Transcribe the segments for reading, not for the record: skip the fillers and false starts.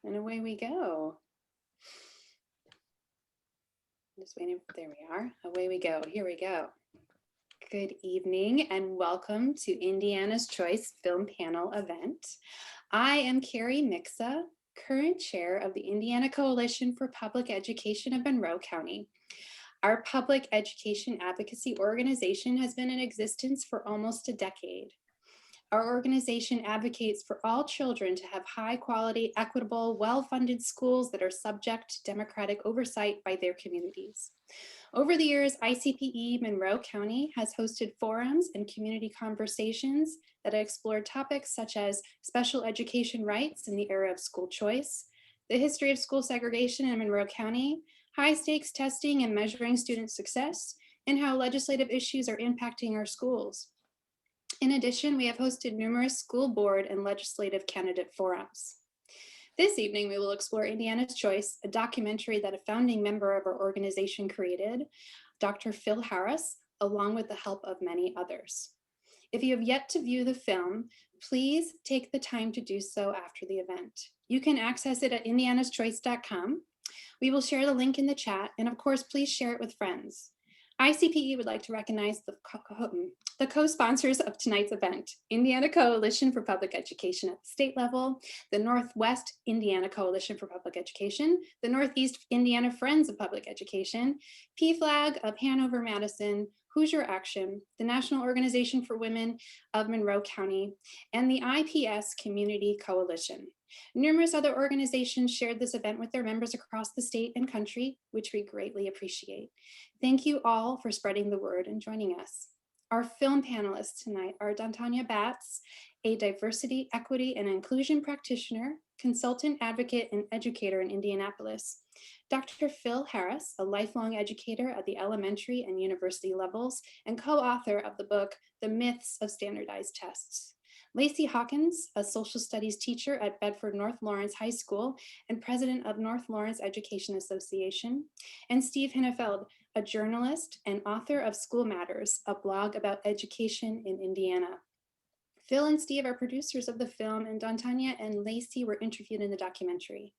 And away we go. Just waiting. There we are. Away we go. Here we go. Good evening and welcome to Indiana's Choice Film Panel event. I am Carrie Mixa, current chair of the Indiana Coalition for Public Education of Monroe County. Our public education advocacy organization has been in existence for almost a decade. Our organization advocates for all children to have high quality, equitable, well-funded schools that are subject to democratic oversight by their communities. Over the years, ICPE-Monroe County has hosted forums and community conversations that explore topics such as special education rights in the era of school choice, the history of school segregation in Monroe County, high stakes testing and measuring student success, and how legislative issues are impacting our schools. In addition, we have hosted numerous school board and legislative candidate forums. This evening, we will explore Indiana's Choice, a documentary that a founding member of our organization created, Dr. Phil Harris, along with the help of many others. If you have yet to view the film, please take the time to do so after the event. You can access it at indianaschoice.com. We will share the link in the chat, and of course, please share it with friends. ICPE would like to recognize the co-sponsors of tonight's event: Indiana Coalition for Public Education at the state level, the Northwest Indiana Coalition for Public Education, the Northeast Indiana Friends of Public Education, PFLAG of Hanover Madison, Hoosier Action, the National Organization for Women of Monroe County, and the IPS Community Coalition. Numerous other organizations shared this event with their members across the state and country, which we greatly appreciate. Thank you all for spreading the word and joining us. Our film panelists tonight are Dantanya Batts, a diversity, equity, and inclusion practitioner, consultant, advocate, and educator in Indianapolis. Dr. Phil Harris, a lifelong educator at the elementary and university levels, and co-author of the book, The Myths of Standardized Tests. Lacey Hawkins, a social studies teacher at Bedford North Lawrence High School and president of North Lawrence Education Association, and Steve Hinnefeld, a journalist and author of School Matters, a blog about education in Indiana. Phil and Steve are producers of the film, and Dantanya and Lacey were interviewed in the documentary.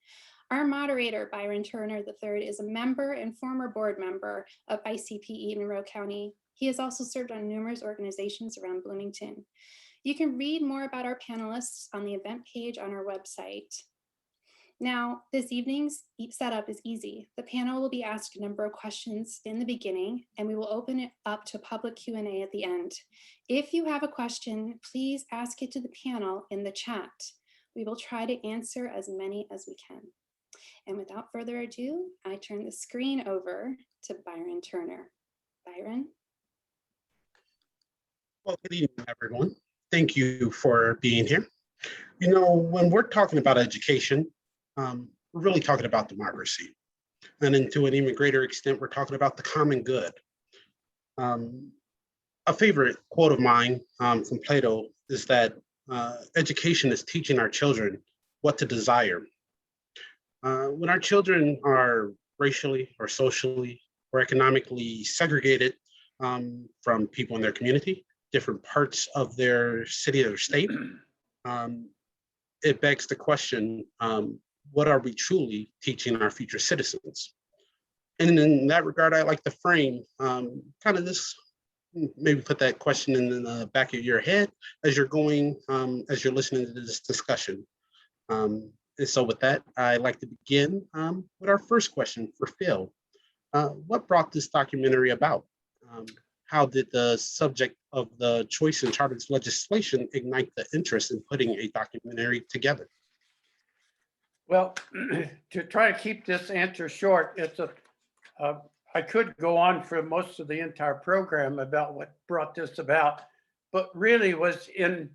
Our moderator, Byron Turner III, is a member and former board member of ICPE-Monroe County. He has also served on numerous organizations around Bloomington. You can read more about our panelists on the event page on our website. Now, this evening's setup is easy. The panel will be asked a number of questions in the beginning, and we will open it up to public Q&A at the end. If you have a question, please ask it to the panel in the chat. We will try to answer as many as we can. And without further ado, I turn the screen over to Byron Turner. Byron? Well, good evening, everyone. Thank you for being here. You know, when we're talking about education, we're really talking about democracy. And then to an even greater extent, we're talking about the common good. A favorite quote of mine from Plato is that education is teaching our children what to desire. When our children are racially or socially or economically segregated from people in their community, different parts of their city or state, it begs the question, what are we truly teaching our future citizens? And in that regard, I like to frame kind of this, maybe put that question in the back of your head as you're going, as you're listening to this discussion. And so with that, I'd like to begin with our first question for Phil. What brought this documentary about? How did the subject of the choice in charters legislation ignite the interest in putting a documentary together? Well, to try to keep this answer short, I could go on for most of the entire program about what brought this about, but really was in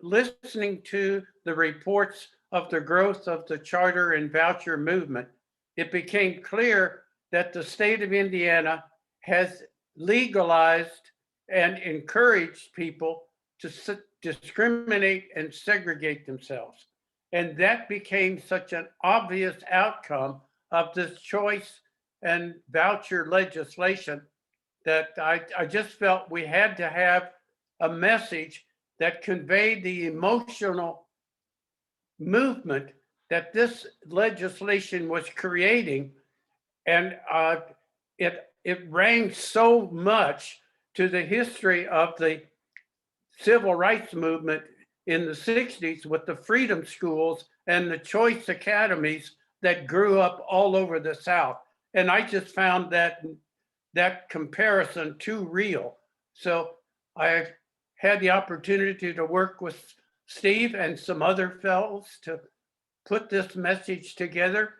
listening to the reports of the growth of the charter and voucher movement, it became clear that the state of Indiana has legalized and encouraged people to discriminate and segregate themselves. And that became such an obvious outcome of this choice and voucher legislation that I just felt we had to have a message that conveyed the emotional movement that this legislation was creating, and it rang so much to the history of the civil rights movement in the 60s with the freedom schools and the choice academies that grew up all over the South. And I just found that comparison too real. So I had the opportunity to work with Steve and some other fellows to put this message together.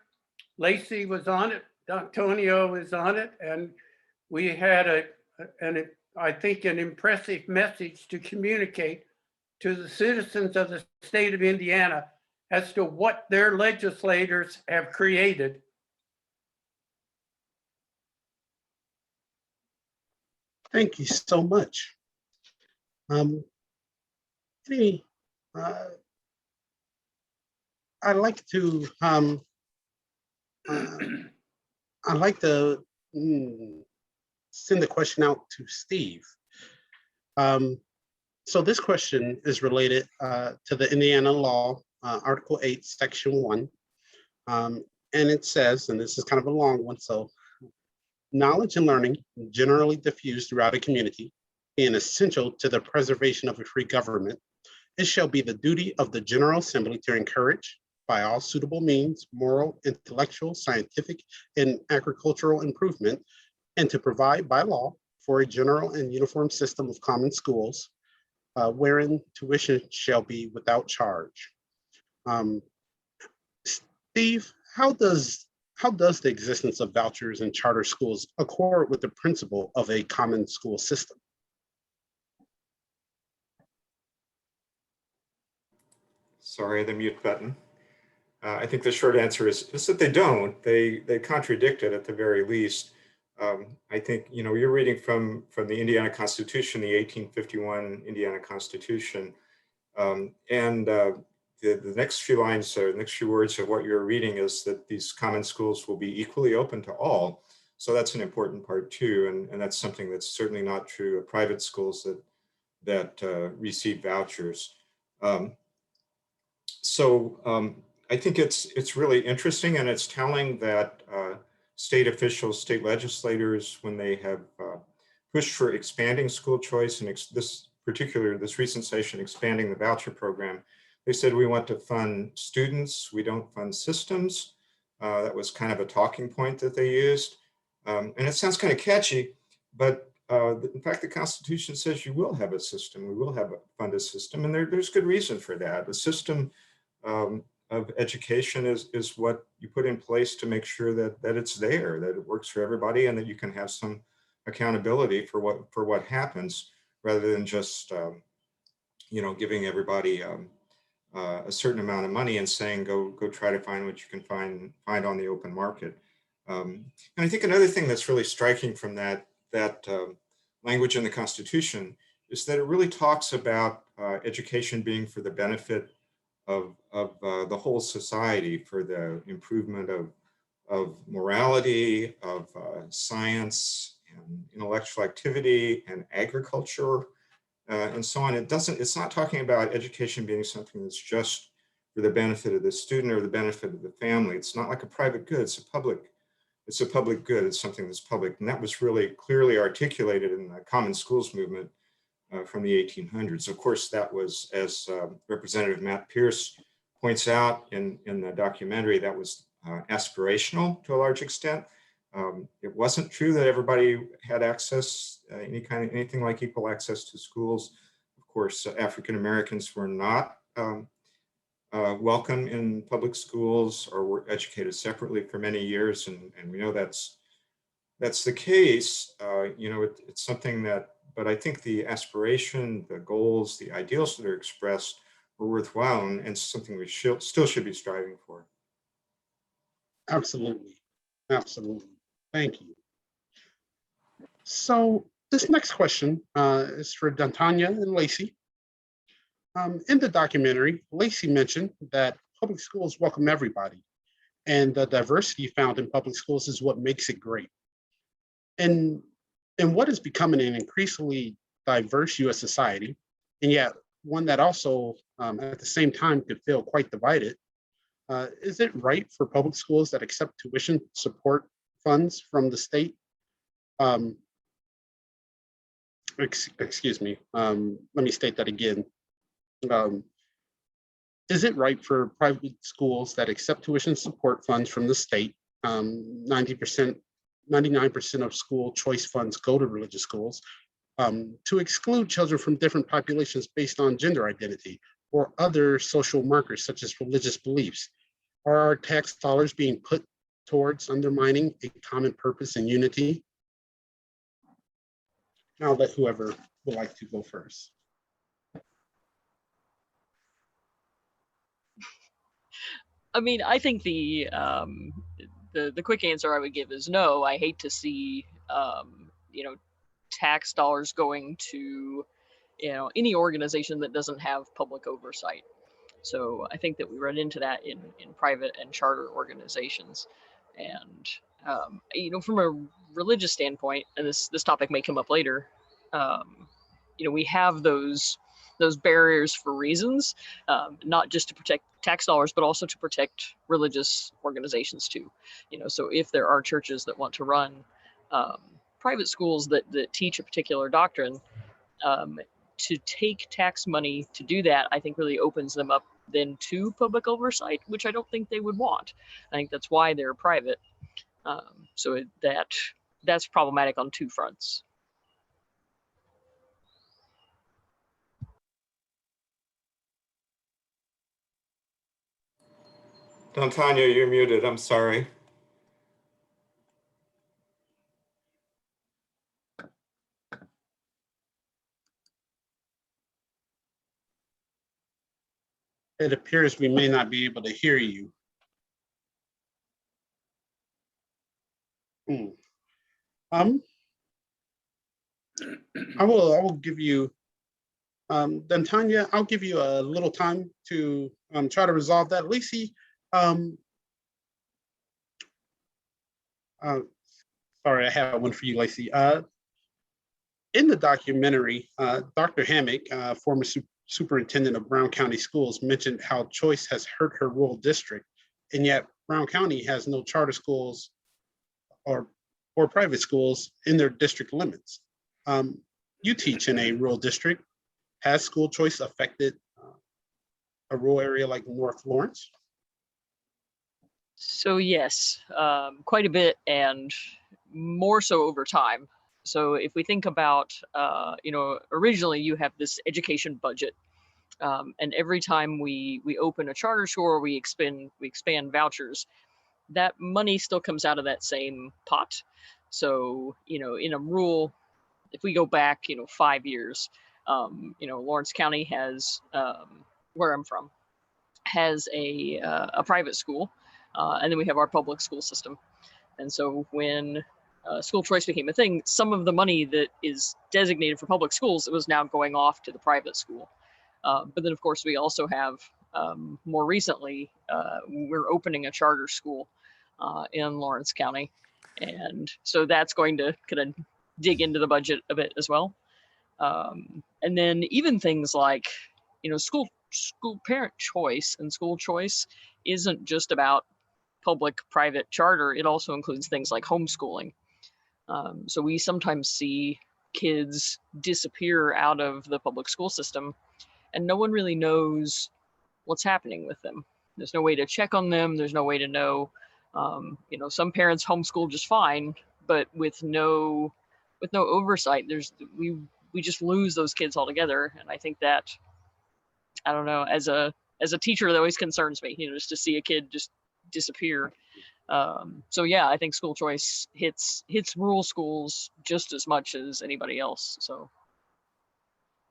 Lacey was on it, Antonio was on it, and we had I think an impressive message to communicate to the citizens of the state of Indiana as to what their legislators have created. Thank you so much. Any, I'd like to send the question out to Steve. So this question is related to the Indiana law, Article 8, Section 1. And it says, and this is kind of a long one, so knowledge and learning generally diffused throughout a community, being essential to the preservation of a free government, it shall be the duty of the General Assembly to encourage, by all suitable means, moral, intellectual, scientific, and agricultural improvement, and to provide by law for a general and uniform system of common schools, wherein tuition shall be without charge. Steve, how does the existence of vouchers in charter schools accord with the principle of a common school system? Sorry, the mute button. I think the short answer is that they don't. They contradict it at the very least. I think, you know, you're reading from the Indiana Constitution, the 1851 Indiana Constitution, the next few lines or the next few words of what you're reading is that these common schools will be equally open to all. So that's an important part too, and that's something that's certainly not true of private schools that receive vouchers. I think it's really interesting, and it's telling that state officials, state legislators, when they have pushed for expanding school choice, and this recent session expanding the voucher program, they said we want to fund students, we don't fund systems. That was kind of a talking point that they used. And it sounds kind of catchy, but in fact, the Constitution says you will have a system, we will fund a system, and there's good reason for that. The system of education is what you put in place to make sure that it's there, that it works for everybody, and that you can have some accountability for what happens, rather than just you know, giving everybody a certain amount of money and saying go try to find what you can find on the open market. And I think another thing that's really striking from that language in the Constitution is that it really talks about education being for the benefit of the whole society, for the improvement of morality, of science and intellectual activity and agriculture and so on. It's not talking about education being something that's just for the benefit of the student or the benefit of the family. It's not like a private good, it's a public good, it's something that's public. And that was really clearly articulated in the Common Schools movement from the 1800s. Of course, that was, as Representative Matt Pierce points out in the documentary, that was aspirational to a large extent. It wasn't true that everybody had access, anything like equal access to schools. Of course, African Americans were not welcome in public schools or were educated separately for many years, and we know that's the case. You know, it's something that, but I think the aspiration, the goals, the ideals that are expressed were worthwhile, and something we still should be striving for. Absolutely, absolutely. Thank you. So this next question is for Dantanya and Lacey. In the documentary, Lacey mentioned that public schools welcome everybody, and the diversity found in public schools is what makes it great. And what is becoming an increasingly diverse U.S. society, and yet one that also at the same time could feel quite divided, Is it right for public schools that accept tuition support funds from the state? Excuse me. Let me state that again. Is it right for private schools that accept tuition support funds from the state? 90%, 99% of school choice funds go to religious schools, to exclude children from different populations based on gender identity or other social markers such as religious beliefs? Are our tax dollars being put towards undermining a common purpose and unity? I'll let whoever would like to go first. I mean, I think the quick answer I would give is no. I hate to see tax dollars going to any organization that doesn't have public oversight. So I think that we run into that in private and charter organizations, and from a religious standpoint, and this topic may come up later, we have those barriers for reasons, not just to protect tax dollars, but also to protect religious organizations too. So if there are churches that want to run private schools that teach a particular doctrine, to take tax money to do that, I think really opens them up then to public oversight, which I don't think they would want. I think that's why they're private. So that's problematic on two fronts. Don Tanya, you're muted. I'm sorry. It appears we may not be able to hear you. I will give you, then Tanya, I'll give you a little time to try to resolve that. Lacey, sorry, I have one for you, Lacey. In the documentary, Dr. Hammock, former superintendent of Brown County Schools, mentioned how choice has hurt her rural district, and yet Brown County has no charter schools or private schools in their district limits. You teach in a rural district. Has school choice affected a rural area like North Lawrence? So yes, quite a bit, and more so over time. So if we think about, originally you have this education budget, and every time we open a charter school or we expand vouchers, that money still comes out of that same pot. So in a rural, if we go back 5 years, Lawrence County has, where I'm from, has a private school, and then we have our public school system. And so when school choice became a thing, some of the money that is designated for public schools, it was now going off to the private school. But then, of course, we also have, more recently, we're opening a charter school in Lawrence County. And so that's going to kind of dig into the budget a bit as well. And then even things like, school parent choice and school choice isn't just about public, private, charter. It also includes things like homeschooling. So we sometimes see kids disappear out of the public school system, and no one really knows what's happening with them. There's no way to check on them. There's no way to know. Some parents homeschool just fine, but with no oversight, we just lose those kids altogether. And I think that, I don't know, as a teacher, that always concerns me, just to see a kid just disappear. So yeah, I think school choice hits rural schools just as much as anybody else. So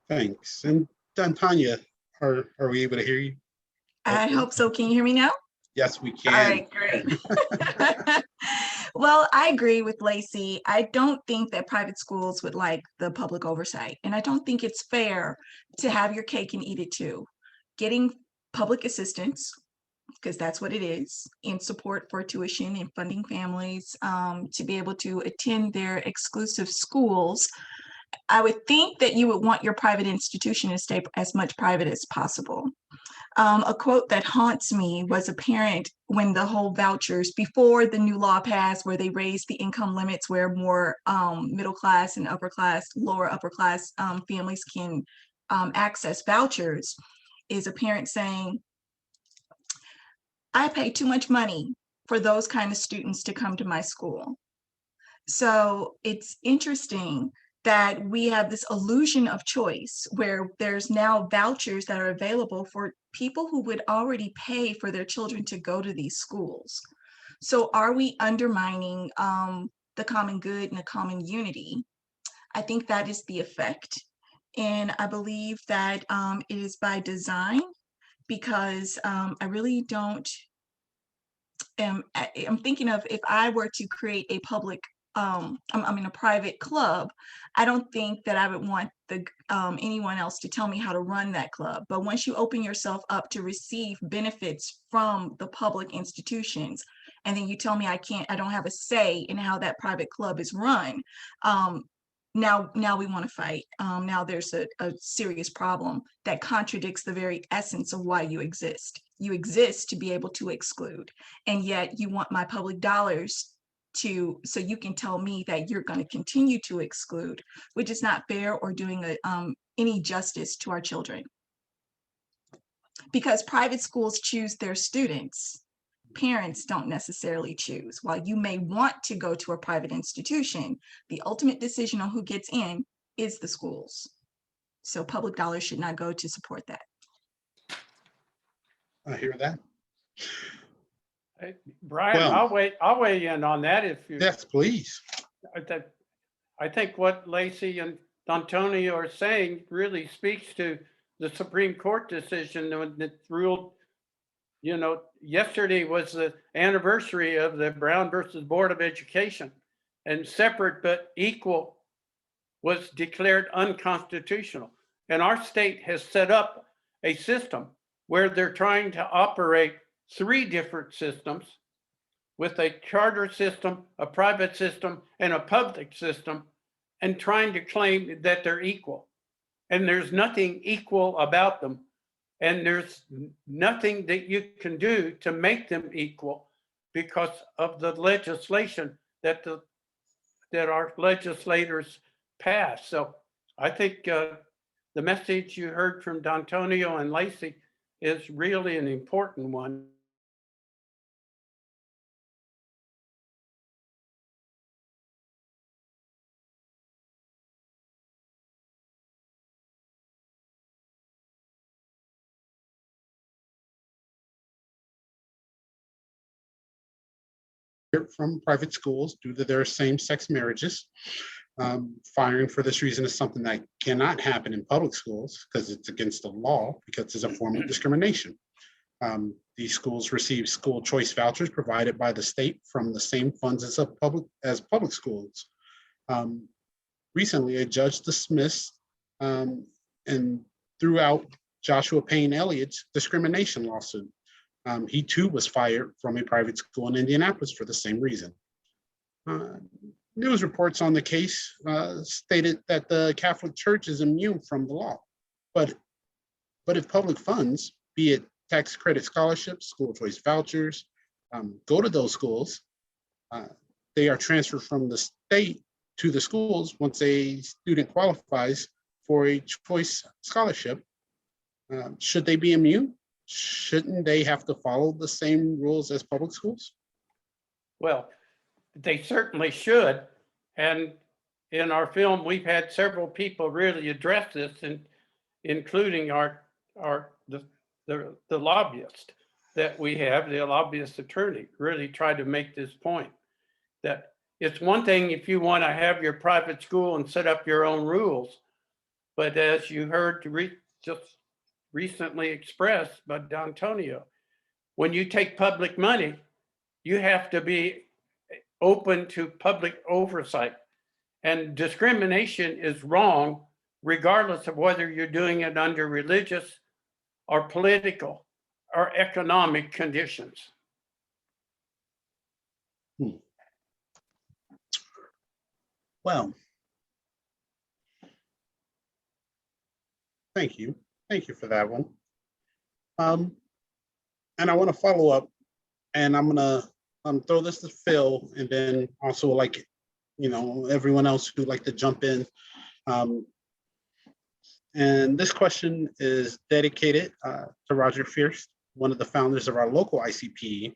thanks. And Tanya, are we able to hear you? I hope so. Can you hear me now? Yes, we can. All right, great. Well, I agree with Lacey. I don't think that private schools would like the public oversight. And I don't think it's fair to have your cake and eat it too. Getting public assistance, because that's what it is, in support for tuition and funding families to be able to attend their exclusive schools. I would think that you would want your private institution to stay as much private as possible. A quote that haunts me was a parent when the whole vouchers, before the new law passed, where they raised the income limits, where more middle class and upper class, lower upper class families can access vouchers, is a parent saying, I pay too much money for those kind of students to come to my school. So it's interesting that we have this illusion of choice where there's now vouchers that are available for people who would already pay for their children to go to these schools. So are we undermining the common good and the common unity? I think that is the effect. And I believe that it is by design, because I really don't I'm thinking of, if I were to create a public, I'm in a private club, I don't think that I would want anyone else to tell me how to run that club. But once you open yourself up to receive benefits from the public institutions, and then you tell me I don't have a say in how that private club is run, now we want to fight. Now there's a serious problem that contradicts the very essence of why you exist. You exist to be able to exclude, and yet you want my public dollars so you can tell me that you're going to continue to exclude, which is not fair or doing any justice to our children. Because private schools choose their students. Parents don't necessarily choose. While you may want to go to a private institution, the ultimate decision on who gets in is the schools. So public dollars should not go to support that. I hear that. Hey, Brian, Well- I'll weigh in on that if you. Yes, please. I think what Lacey and Antonio are saying really speaks to the Supreme Court decision when it ruled, yesterday was the anniversary of the Brown versus Board of Education, and separate but equal was declared unconstitutional. And our state has set up a system where they're trying to operate 3 different systems, with a charter system, a private system, and a public system, and trying to claim that they're equal. And there's nothing equal about them. And there's nothing that you can do to make them equal because of the legislation that our legislators pass. So I think the message you heard from D'Antonio and Lacey is really an important one. From private schools due to their same-sex marriages. Firing for this reason is something that cannot happen in public schools because it's against the law, because it's a form of discrimination. These schools receive school choice vouchers provided by the state from the same funds as public schools. Recently, a judge dismissed and threw out Joshua Payne Elliott's discrimination lawsuit. He too was fired from a private school in Indianapolis for the same reason. News reports on the case stated that the Catholic Church is immune from the law, but if public funds, be it tax credit scholarships, school choice vouchers, go to those schools, they are transferred from the state to the schools once a student qualifies for a choice scholarship. Should they be immune? Shouldn't they have to follow the same rules as public schools? Well, they certainly should. And in our film, we've had several people really address this, including the lobbyist that we have, the lobbyist attorney, really tried to make this point that it's one thing if you want to have your private school and set up your own rules, but as you heard just recently expressed by D'Antonio, when you take public money, you have to be open to public oversight. And discrimination is wrong, regardless of whether you're doing it under religious or political or economic conditions. Well, thank you. Thank you for that one. And I want to follow up, and I'm gonna throw this to Phil, and then also like, everyone else who'd like to jump in. And this question is dedicated to Roger Fierce, one of the founders of our local ICPE.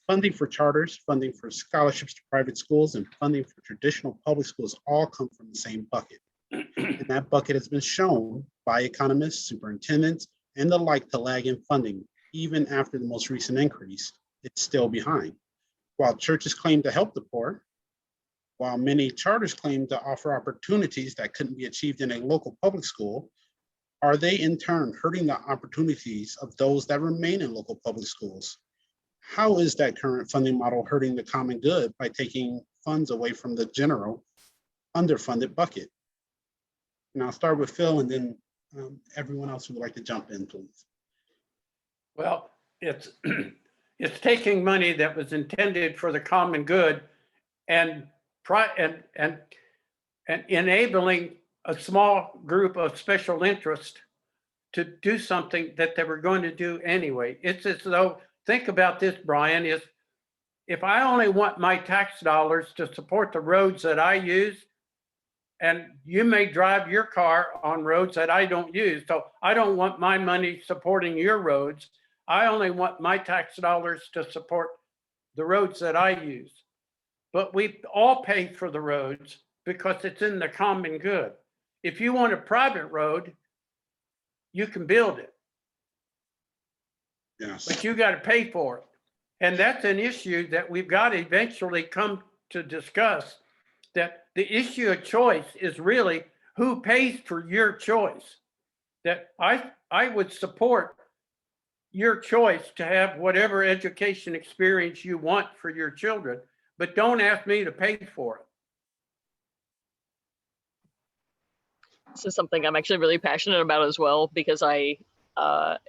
Funding for charters, funding for scholarships to private schools, and funding for traditional public schools all come from the same bucket. And that bucket has been shown by economists, superintendents, and the like to lag in funding. Even after the most recent increase, it's still behind. While churches claim to help the poor, while many charters claim to offer opportunities that couldn't be achieved in a local public school, are they in turn hurting the opportunities of those that remain in local public schools? How is that current funding model hurting the common good by taking funds away from the general underfunded bucket? And I'll start with Phil, and then everyone else who would like to jump in, please. Well, it's it's taking money that was intended for the common good and enabling a small group of special interest to do something that they were going to do anyway. It's as though, think about this, Brian, is if I only want my tax dollars to support the roads that I use, and you may drive your car on roads that I don't use, so I don't want my money supporting your roads. I only want my tax dollars to support the roads that I use. But we all pay for the roads because it's in the common good. If you want a private road, you can build it. Yes. But you got to pay for it. And that's an issue that we've got to eventually come to discuss, that the issue of choice is really who pays for your choice. That I would support your choice to have whatever education experience you want for your children, but don't ask me to pay for it. This is something I'm actually really passionate about as well, because it kind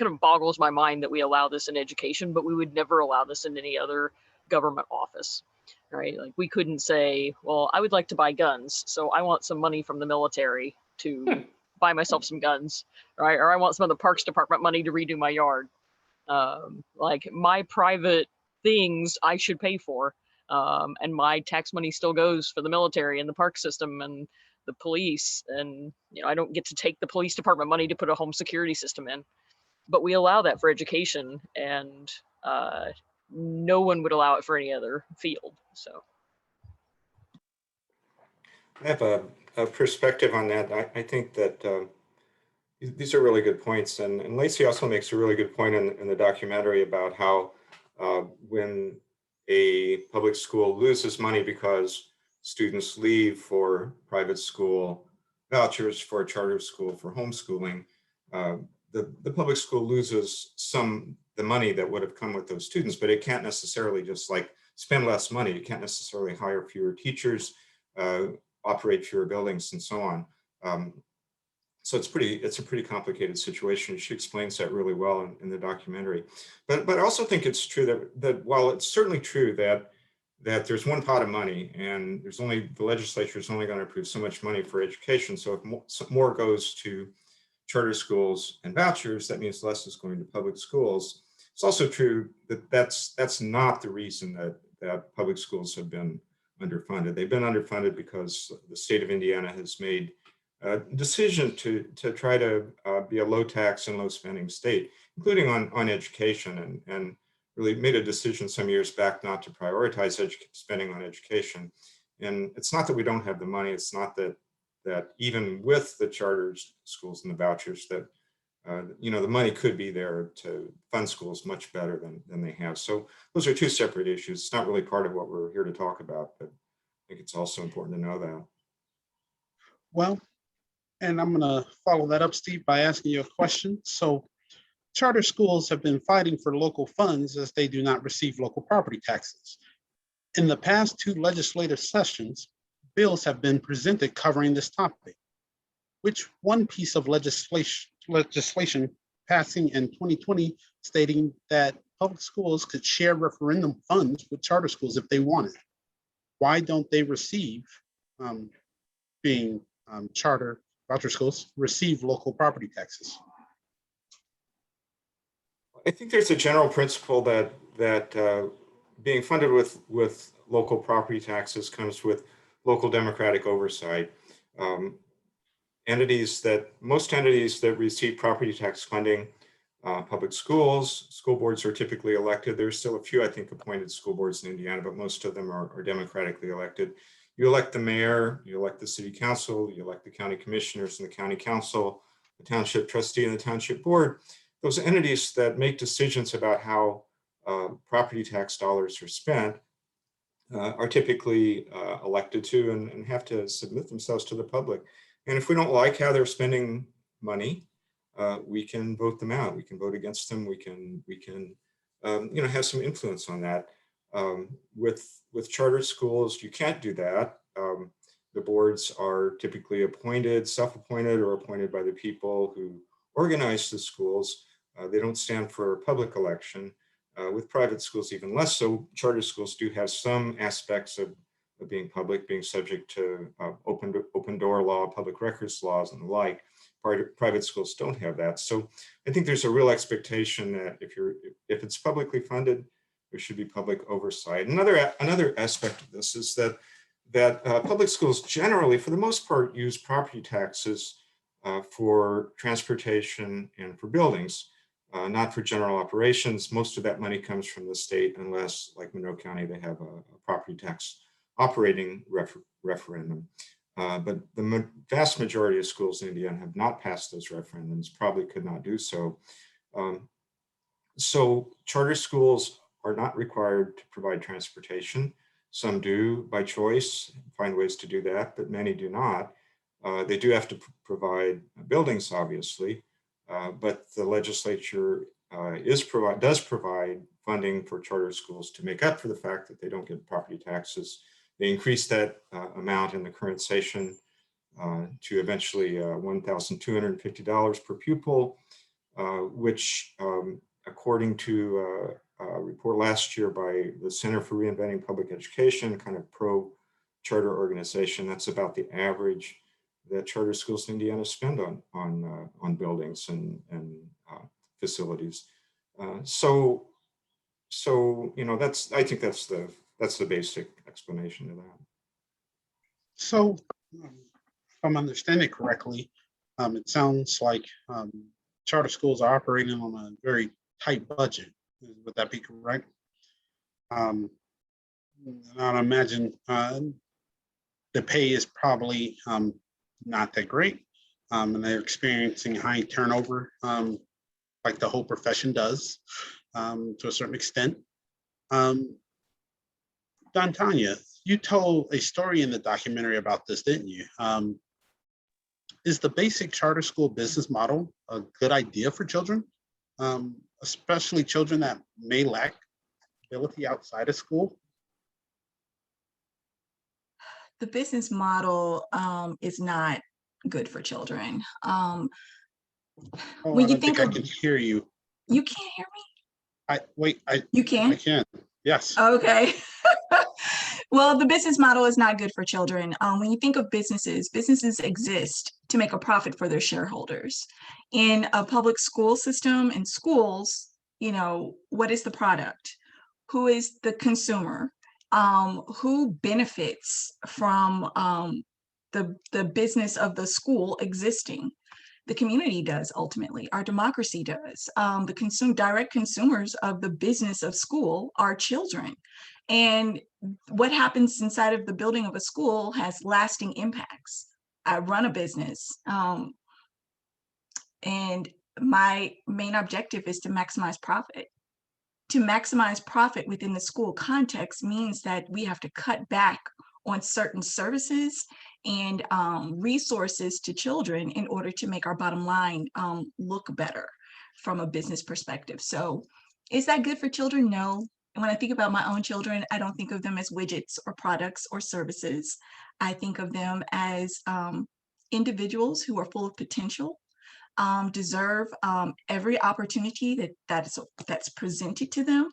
of boggles my mind that we allow this in education, but we would never allow this in any other government office, right? Like we couldn't say, well, I would like to buy guns, so I want some money from the military to buy myself some guns, right? Or I want some of the Parks Department money to redo my yard. Like my private things I should pay for, and my tax money still goes for the military and the park system and the police, and I don't get to take the police department money to put a home security system in, but we allow that for education, and no one would allow it for any other field. So I have a perspective on that. I think that these are really good points. And Lacey also makes a really good point in the documentary about how when a public school loses money because students leave for private school vouchers, for a charter school, for homeschooling, the public school loses the money that would have come with those students, but it can't necessarily just like spend less money. It can't necessarily hire fewer teachers, operate fewer buildings, and so on. So it's a pretty complicated situation. She explains that really well in the documentary. But I also think it's true that while it's certainly true that there's one pot of money, and the legislature is only going to approve so much money for education. So if more goes to charter schools and vouchers, that means less is going to public schools. It's also true that that's not the reason that public schools have been underfunded. They've been underfunded because the state of Indiana has made a decision to try to be a low tax and low spending state, including on education, and really made a decision some years back not to prioritize spending on education. And it's not that we don't have the money. It's not that even with the charter schools and the vouchers that the money could be there to fund schools much better than they have. So those are two separate issues. It's not really part of what we're here to talk about, but I think it's also important to know that. Well, and I'm going to follow that up, Steve, by asking you a question. So charter schools have been fighting for local funds as they do not receive local property taxes. In the past 2 legislative sessions, bills have been presented covering this topic. Which one piece of legislation passing in 2020 stating that public schools could share referendum funds with charter schools if they wanted? Why don't they receive, being charter voucher schools, receive local property taxes? I think there's a general principle that being funded with local property taxes comes with local democratic oversight. Um, most entities that receive property tax funding, public schools, school boards are typically elected. There's still a few, I think, appointed school boards in Indiana, but most of them are democratically elected. You elect the mayor, you elect the city council, you elect the county commissioners and the county council, the township trustee and the township board. Those entities that make decisions about how property tax dollars are spent are typically elected to and have to submit themselves to the public. And if we don't like how they're spending money, we can vote them out. We can vote against them. We can have some influence on that. With charter schools, you can't do that. The boards are typically appointed, self-appointed, or appointed by the people who organize the schools. They don't stand for a public election. With private schools, even less so. Charter schools do have some aspects of being public, being subject to open door law, public records laws, and the like. Private schools don't have that. So I think there's a real expectation that if it's publicly funded, there should be public oversight. Another aspect of this is that public schools generally, for the most part, use property taxes for transportation and for buildings. Not for general operations. Most of that money comes from the state, unless, like Monroe County, they have a property tax operating referendum. But the vast majority of schools in Indiana have not passed those referendums, probably could not do so. So charter schools are not required to provide transportation. Some do by choice, find ways to do that, but many do not. They do have to provide buildings, obviously. But the legislature does provide funding for charter schools to make up for the fact that they don't get property taxes. They increased that amount in the current session to eventually $1,250 per pupil, which according to a report last year by the Center for Reinventing Public Education, kind of pro-charter organization, that's about the average that charter schools in Indiana spend on buildings and facilities. So I think that's the basic explanation of that. So, if I'm understanding correctly, it sounds like charter schools are operating on a very tight budget. Would that be correct? And I imagine the pay is probably not that great, and they're experiencing high turnover, like the whole profession does, to a certain extent. Don Tanya, you told a story in the documentary about this, didn't you? Is the basic charter school business model a good idea for children, especially children that may lack ability outside of school? The business model is not good for children. Oh, When I you don't think think I of, can hear you. you can't hear me? I You can? can. Yes. Okay. Well, the business model is not good for children. When you think of businesses exist to make a profit for their shareholders. In a public school system and schools, what is the product? Who is the consumer? Who benefits from the business of the school existing? The community does, ultimately. Our democracy does. The direct consumers of the business of school are children. And what happens inside of the building of a school has lasting impacts. I run a business, and my main objective is to maximize profit. To maximize profit within the school context means that we have to cut back on certain services and resources to children in order to make our bottom line look better from a business perspective. So is that good for children? No. And when I think about my own children, I don't think of them as widgets or products or services. I think of them as individuals who are full of potential, deserve every opportunity that's presented to them.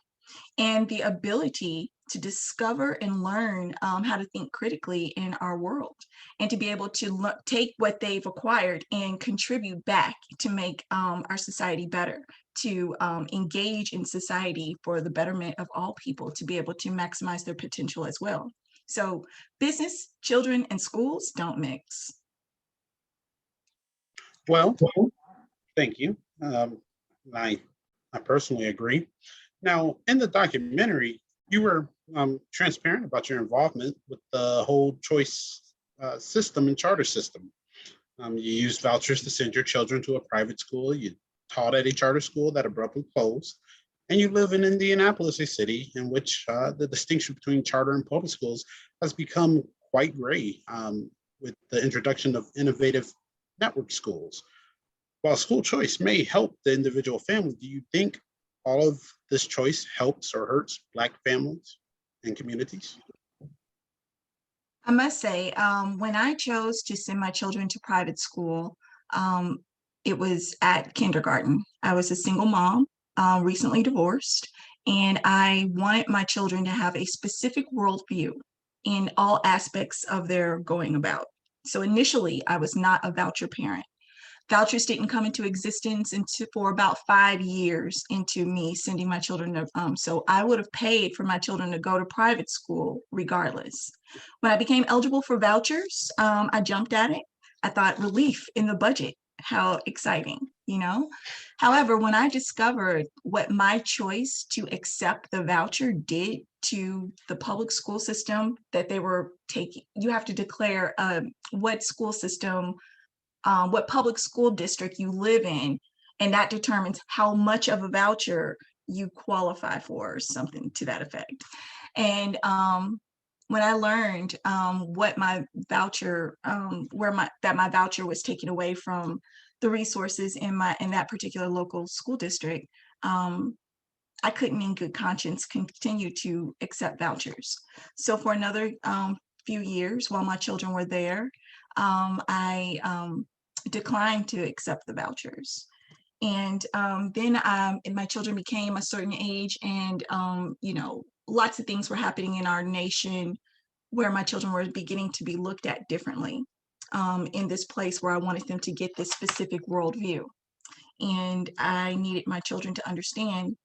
and the ability to discover and learn how to think critically in our world, and to be able to take what they've acquired and contribute back to make our society better, to engage in society for the betterment of all people, to be able to maximize their potential as well. So business, children, and schools don't mix. Well, thank you. I I personally agree. Now, in the documentary, you were transparent about your involvement with the whole choice system and charter system. You used vouchers to send your children to a private school. You taught at a charter school that abruptly closed. And you live in Indianapolis, a city in which the distinction between charter and public schools has become quite gray with the introduction of innovative network schools. While school choice may help the individual family, do you think all of this choice helps or hurts Black families and communities? I must say, when I chose to send my children to private school, um, it was at kindergarten. I was a single mom, recently divorced, and I wanted my children to have a specific worldview in all aspects of their going about. So initially, I was not a voucher parent. Vouchers didn't come into existence for about 5 years into me sending my children to, so I would have paid for my children to go to private school regardless. When I became eligible for vouchers, I jumped at it. I thought relief in the budget, how exciting, you know? However, when I discovered what my choice to accept the voucher did to the public school system that they were taking, you have to declare what school system, what public school district you live in, and that determines how much of a voucher you qualify for, or something to that effect. And when I learned what my voucher, that my voucher was taken away from the resources in that particular local school district, I couldn't in good conscience continue to accept vouchers. So for another few years while my children were there, I declined to accept the vouchers. And then my children became a certain age, and lots of things were happening in our nation where my children were beginning to be looked at differently, in this place where I wanted them to get this specific worldview. And I needed my children to understand,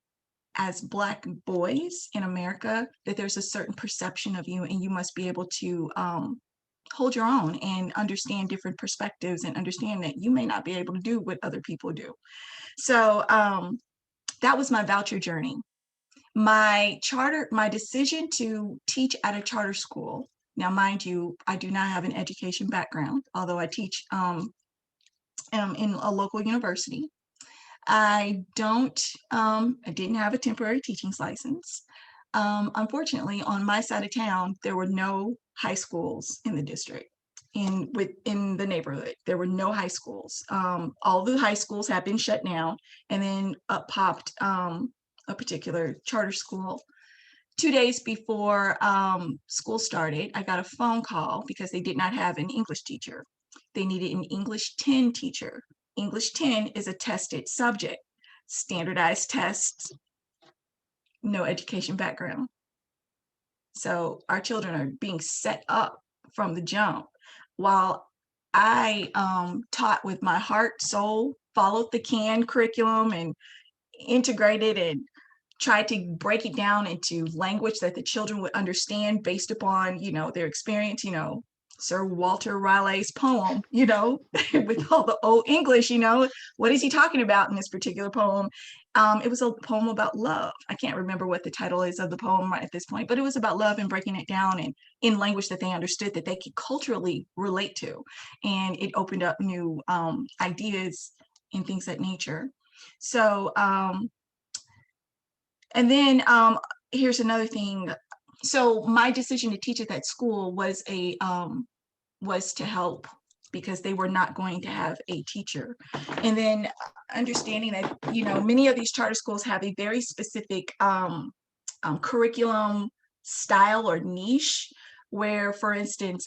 as Black boys in America, that there's a certain perception of you, and you must be able to hold your own and understand different perspectives, and understand that you may not be able to do what other people do. So that was my voucher journey. My decision to teach at a charter school. Now, mind you, I do not have an education background, although I teach in a local university. I didn't have a temporary teaching's license. Unfortunately, on my side of town, there were no high schools in the district. In the neighborhood, there were no high schools. All the high schools had been shut down, and then up popped a particular charter school. 2 days before school started, I got a phone call because they did not have an English teacher. They needed an English 10 teacher. English 10 is a tested subject, standardized tests, no education background. So our children are being set up from the jump, while I taught with my heart, soul, followed the CAN curriculum and integrated and tried to break it down into language that the children would understand based upon, their experience, Sir Walter Raleigh's poem, with all the old English, what is he talking about in this particular poem? It was a poem about love. I can't remember what the title is of the poem right at this point, but it was about love and breaking it down and in language that they understood, that they could culturally relate to. And it opened up new ideas and things of that nature. So, and then here's another thing. So my decision to teach at that school was to help, because they were not going to have a teacher. And then understanding that, many of these charter schools have a very specific curriculum style or niche, where, for instance,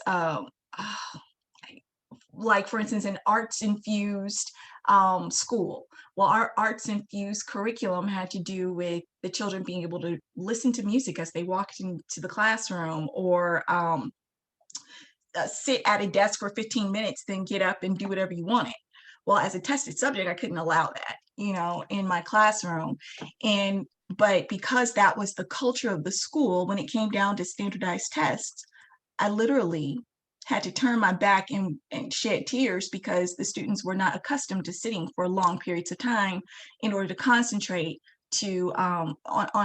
like for instance, an arts infused school. Well, our arts infused curriculum had to do with the children being able to listen to music as they walked into the classroom, or sit at a desk for 15 minutes, then get up and do whatever you wanted. Well, as a tested subject, I couldn't allow that, in my classroom. But because that was the culture of the school, when it came down to standardized tests, I literally had to turn my back and shed tears, because the students were not accustomed to sitting for long periods of time in order to concentrate on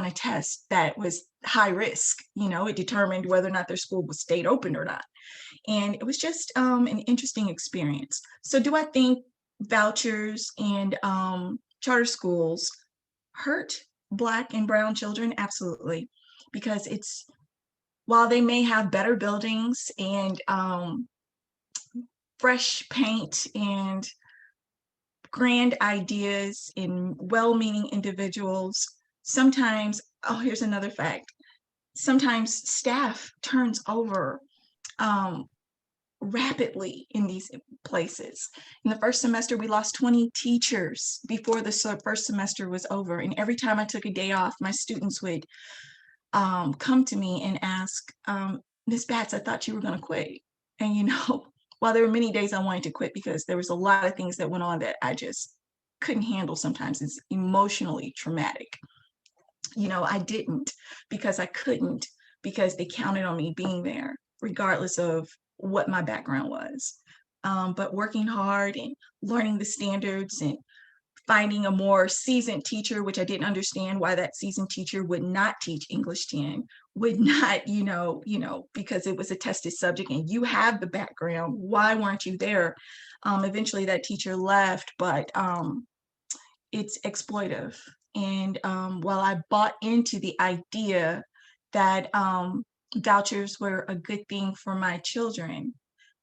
a test that was high risk. It determined whether or not their school was stayed open or not. And it was just an interesting experience. So do I think vouchers and charter schools hurt Black and brown children? Absolutely. Because while they may have better buildings and fresh paint and grand ideas and well-meaning individuals, sometimes, oh, here's another fact, sometimes staff turns over rapidly in these places. In the first semester, we lost 20 teachers before the first semester was over. And every time I took a day off, my students would come to me and ask, Ms. Batts, I thought you were going to quit. And, while there were many days I wanted to quit because there was a lot of things that went on that I just couldn't handle sometimes. It's emotionally traumatic. I didn't, because I couldn't, because they counted on me being there, regardless of what my background was. But working hard and learning the standards and finding a more seasoned teacher, which I didn't understand why that seasoned teacher would not teach English 10, would not, because it was a tested subject and you have the background, why weren't you there? Eventually that teacher left, but it's exploitive. And while I bought into the idea that vouchers were a good thing for my children,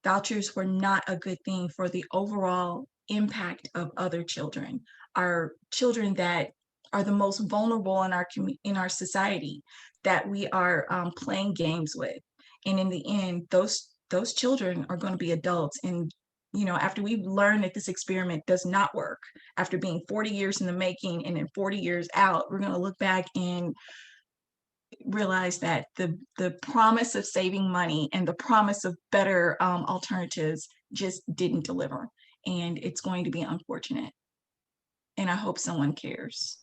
vouchers were not a good thing for the overall impact of other children, our children that are the most vulnerable in our society, that we are playing games with. And in the end, those children are going to be adults. And after we've learned that this experiment does not work, after being 40 years in the making and then 40 years out, we're going to look back and realize that the promise of saving money and the promise of better alternatives just didn't deliver. And it's going to be unfortunate. And I hope someone cares.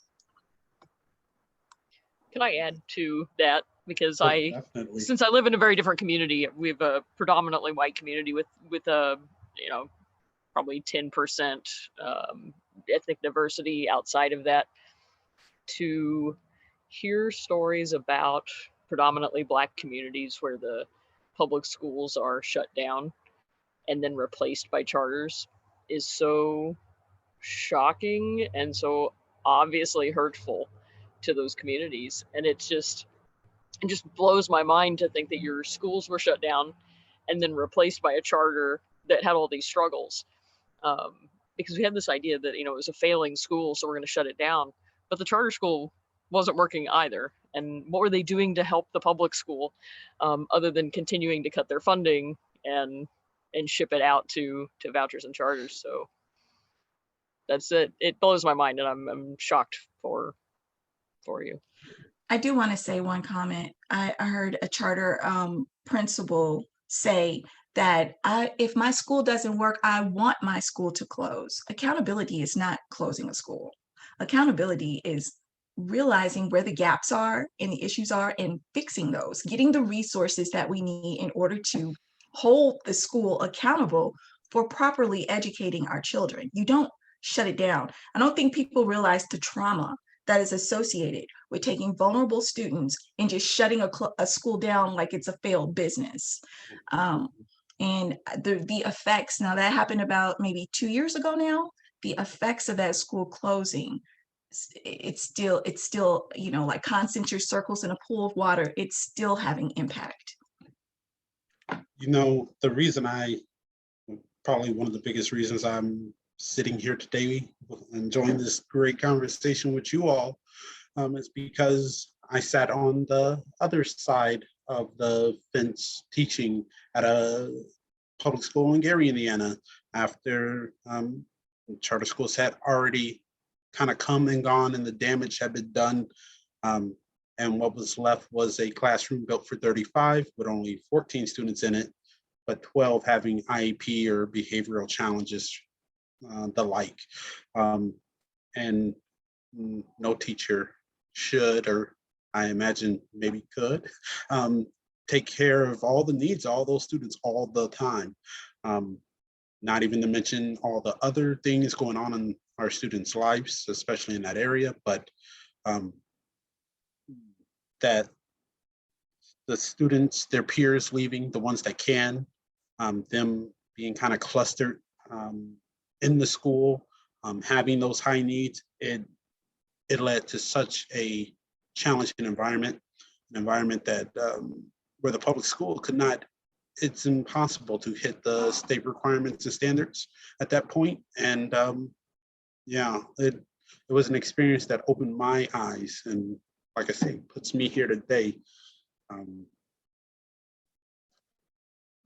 Can I add to that? Because Definitely. since I live in a very different community, we have a predominantly white community with a, probably 10% ethnic diversity outside of that. To hear stories about predominantly Black communities where the public schools are shut down and then replaced by charters is so shocking and so obviously hurtful to those communities. And it just blows my mind to think that your schools were shut down and then replaced by a charter that had all these struggles. Because we had this idea that, it was a failing school, so we're going to shut it down. But the charter school wasn't working either. And what were they doing to help the public school other than continuing to cut their funding and ship it out to vouchers and charters? So that's it. It blows my mind, and I'm shocked for you. I do want to say one comment. I heard a charter principal say that if my school doesn't work, I want my school to close. Accountability is not closing a school. Accountability is realizing where the gaps are and the issues are and fixing those, getting the resources that we need in order to hold the school accountable for properly educating our children. You don't shut it down. I don't think people realize the trauma that is associated with taking vulnerable students and just shutting a school down like it's a failed business. And the effects, now that happened about maybe 2 years ago now, the effects of that school closing, it's still, like concentric circles in a pool of water, it's still having impact. The reason probably one of the biggest reasons I'm sitting here today enjoying this great conversation with you all is because I sat on the other side of the fence teaching at a public school in Gary, Indiana, after charter schools had already kind of come and gone and the damage had been done. And what was left was a classroom built for 35 with only 14 students in it, but 12 having IEP or behavioral challenges, the like. And no teacher should, or I imagine maybe could, take care of all the needs, all those students all the time. Not even to mention all the other things going on in our students' lives, especially in that area, but that the students, their peers leaving, the ones that can, them being kind of clustered in the school, having those high needs, it led to such a challenging environment, an environment that where the public school could not, it's impossible to hit the state requirements and standards at that point. And yeah, it was an experience that opened my eyes and, like I say, puts me here today.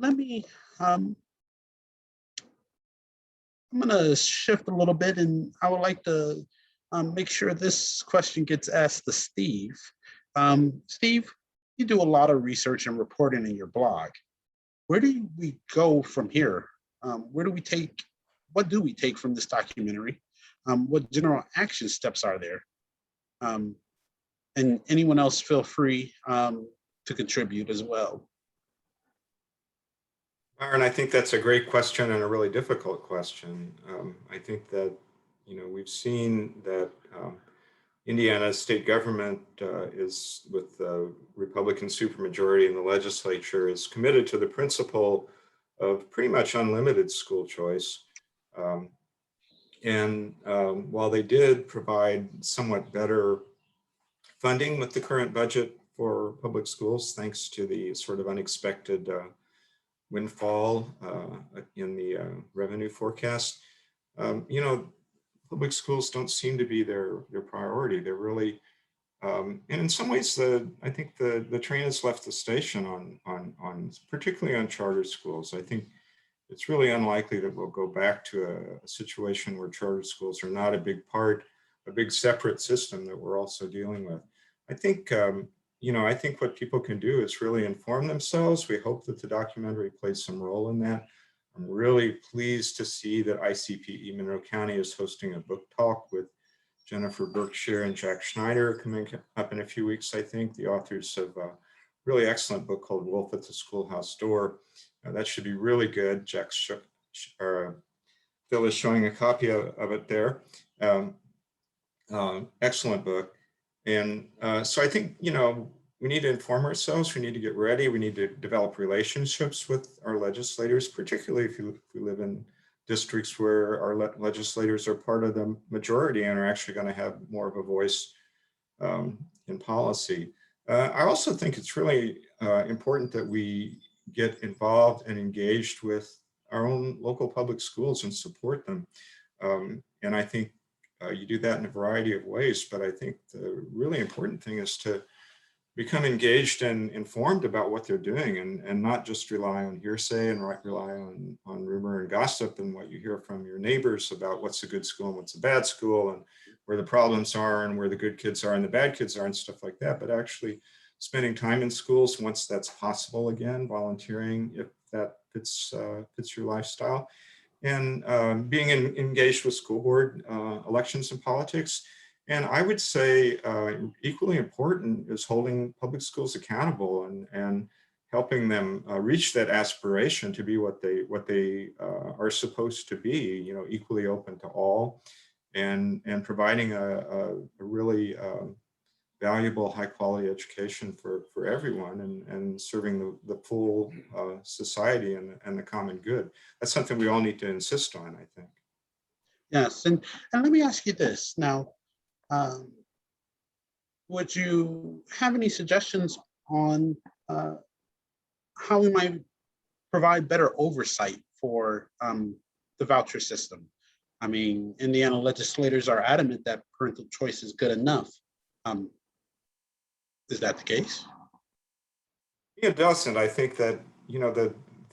Let me, I'm gonna shift a little bit, and I would like to make sure this question gets asked to Steve. Steve, you do a lot of research and reporting in your blog. Where do we go from here? What do we take from this documentary? What general action steps are there? And anyone else feel free to contribute as well. Aaron, I think that's a great question and a really difficult question. I think that, we've seen that Indiana's state government is, with the Republican supermajority in the legislature, is committed to the principle of pretty much unlimited school choice. While they did provide somewhat better funding with the current budget for public schools, thanks to the sort of unexpected windfall in the revenue forecast, public schools don't seem to be their priority. They're really, and in some ways, I think the train has left the station on particularly on charter schools. I think it's really unlikely that we'll go back to a situation where charter schools are not a big separate system that we're also dealing with. I think, I think what people can do is really inform themselves. We hope that the documentary plays some role in that. I'm really pleased to see that ICPE-Monroe County is hosting a book talk with Jennifer Berkshire and Jack Schneider coming up in a few weeks, I think. The authors of a really excellent book called Wolf at the Schoolhouse Door. That should be really good. Phil is showing a copy of it there. Excellent book. And so I think, we need to inform ourselves. We need to get ready. We need to develop relationships with our legislators, particularly if we live in districts where our legislators are part of the majority and are actually going to have more of a voice in policy. I also think it's really important that we get involved and engaged with our own local public schools and support them. And I think you do that in a variety of ways, but I think the really important thing is to become engaged and informed about what they're doing, and not just rely on hearsay and rely on rumor and gossip and what you hear from your neighbors about what's a good school and what's a bad school and where the problems are and where the good kids are and the bad kids are and stuff like that, but actually spending time in schools once that's possible again, volunteering if that fits your lifestyle, and being engaged with school board elections and politics. And I would say equally important is holding public schools accountable and helping them reach that aspiration to be what they are supposed to be, equally open to all, and providing a really valuable, high quality education for everyone, and serving the full society and the common good. That's something we all need to insist on, I think. Yes, and let me ask you this now. Would you have any suggestions on how we might provide better oversight for the voucher system? I mean, Indiana legislators are adamant that parental choice is good enough. Is that the case? It doesn't. I think that,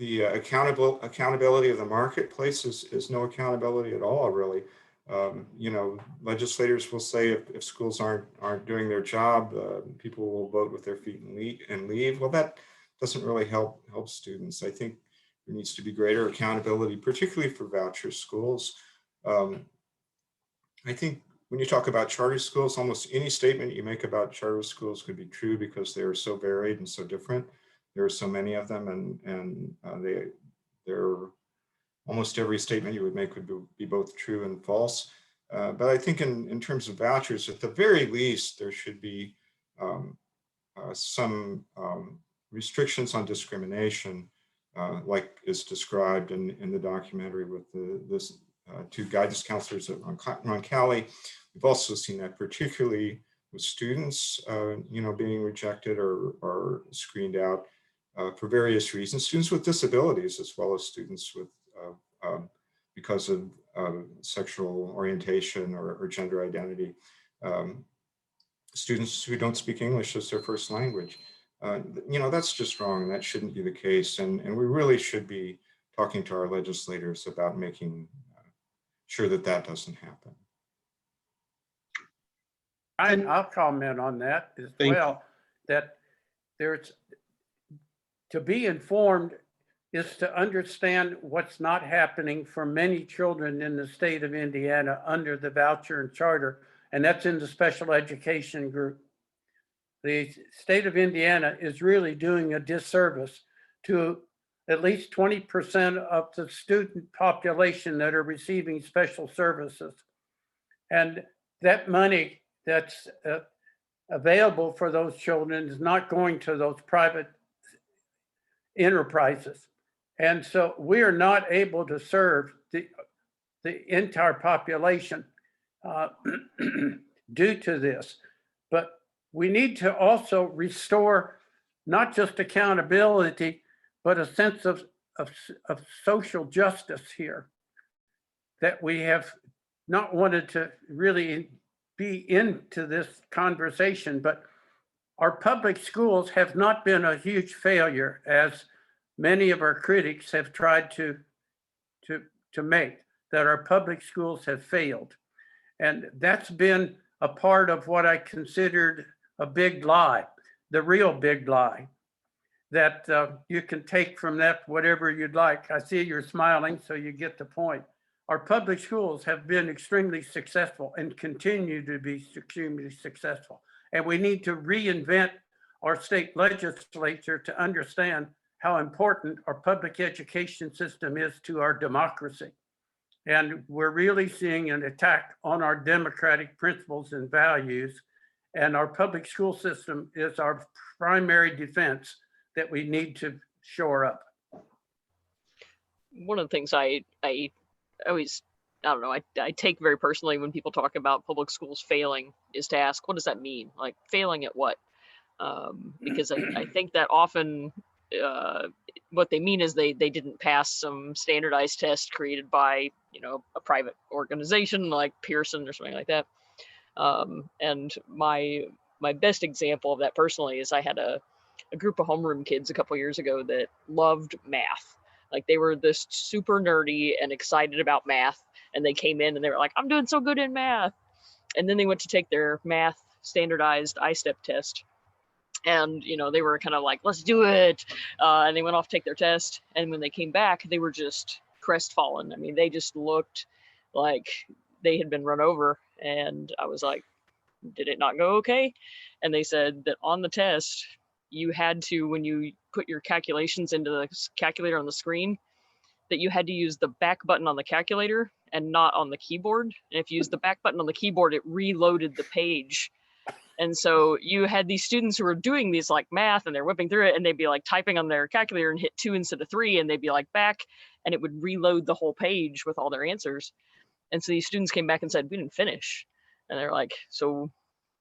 the accountability of the marketplace is no accountability at all, really. You know, legislators will say if schools aren't doing their job, people will vote with their feet and leave. Well, that doesn't really help students. I think there needs to be greater accountability, particularly for voucher schools. I think when you talk about charter schools, almost any statement you make about charter schools could be true because they are so varied and so different. There are so many of them, and they're almost every statement you would make would be both true and false. But I think in terms of vouchers, at the very least, there should be some restrictions on discrimination, like is described in the documentary with this two guidance counselors at Roncalli. We've also seen that particularly with students, you know, being rejected or screened out for various reasons. Students with disabilities, as well as students with because of sexual orientation or gender identity. Students who don't speak English as their first language. You know, that's just wrong, and that shouldn't be the case. And we really should be talking to our legislators about making sure that that doesn't happen. I'll comment on that as well, that there's, to be informed is to understand what's not happening for many children in the state of Indiana under the voucher and charter, and that's in the special education group. The state of Indiana is really doing a disservice to at least 20% of the student population that are receiving special services. And that money that's available for those children is not going to those private enterprises. And so we are not able to serve the entire population due to this. But we need to also restore not just accountability, but a sense of social justice here, that we have not wanted to really be into this conversation. But our public schools have not been a huge failure, as many of our critics have tried to make, that our public schools have failed. And that's been a part of what I considered a big lie, the real big lie, that you can take from that whatever you'd like. I see you're smiling, so you get the point. Our public schools have been extremely successful and continue to be extremely successful. And we need to reinvent our state legislature to understand how important our public education system is to our democracy. And we're really seeing an attack on our democratic principles and values. And our public school system is our primary defense that we need to shore up. One of the things I always, I don't know, I take very personally when people talk about public schools failing is to ask, what does that mean? Like, failing at what? Because I think that often what they mean is they didn't pass some standardized test created by, you know, a private organization like Pearson or something like that. And my best example of that personally is I had a group of homeroom kids a couple years ago that loved math. Like, they were this super nerdy and excited about math, and they came in and they were like, I'm doing so good in math. And then they went to take their math standardized I-STEP test. And, you know, they were kind of like, let's do it. And they went off to take their test. And when they came back, they were just crestfallen. I mean, they just looked like they had been run over. And I was like, did it not go okay? And they said that on the test, you had to, when you put your calculations into the calculator on the screen, that you had to use the back button on the calculator and not on the keyboard. And if you use the back button on the keyboard, it reloaded the page. And so you had these students who were doing these like math and they're whipping through it, and they'd be like typing on their calculator and hit 2 instead of 3, and they'd be like back, and it would reload the whole page with all their answers. And so these students came back and said, we didn't finish. And they're like, so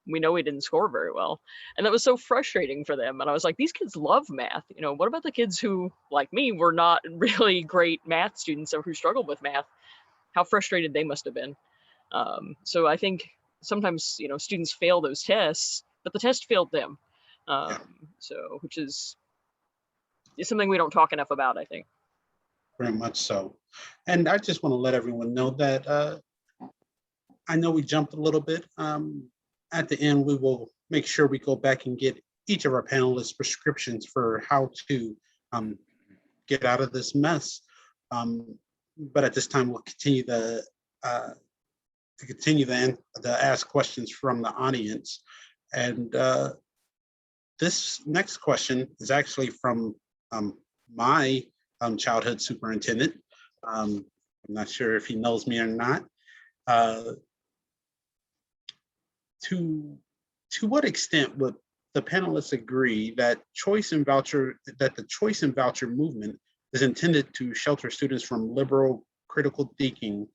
we know we didn't score very well. And that was so frustrating for them. And I was like, these kids love math. You know, what about the kids who, like me, were not really great math students or who struggled with math? How frustrated they must have been. So I think sometimes, you know, students fail those tests, but the test failed them. So, which is something we don't talk enough about, I think. Very much so. And I just want to let everyone know that I know we jumped a little bit. At the end, we will make sure we go back and get each of our panelists prescriptions for how to get out of this mess. But at this time, we'll continue to ask questions from the audience. And this next question is actually from my childhood superintendent. I'm not sure if he knows me or not. To what extent would the panelists agree that the choice and voucher movement is intended to shelter students from liberal critical thinking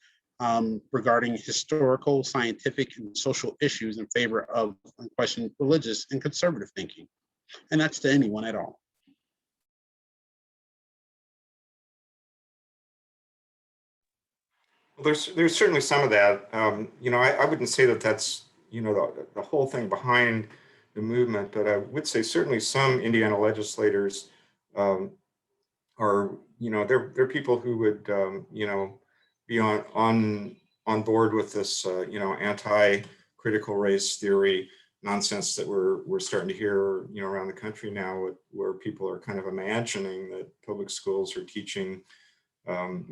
regarding historical, scientific, and social issues in favor of unquestioned religious and conservative thinking? And that's to anyone at all. Well, there's certainly some of that. I wouldn't say that that's the whole thing behind the movement, but I would say certainly some Indiana legislators are they're people who would be on board with this anti-critical race theory nonsense that we're starting to hear around the country now, where people are kind of imagining that public schools are teaching some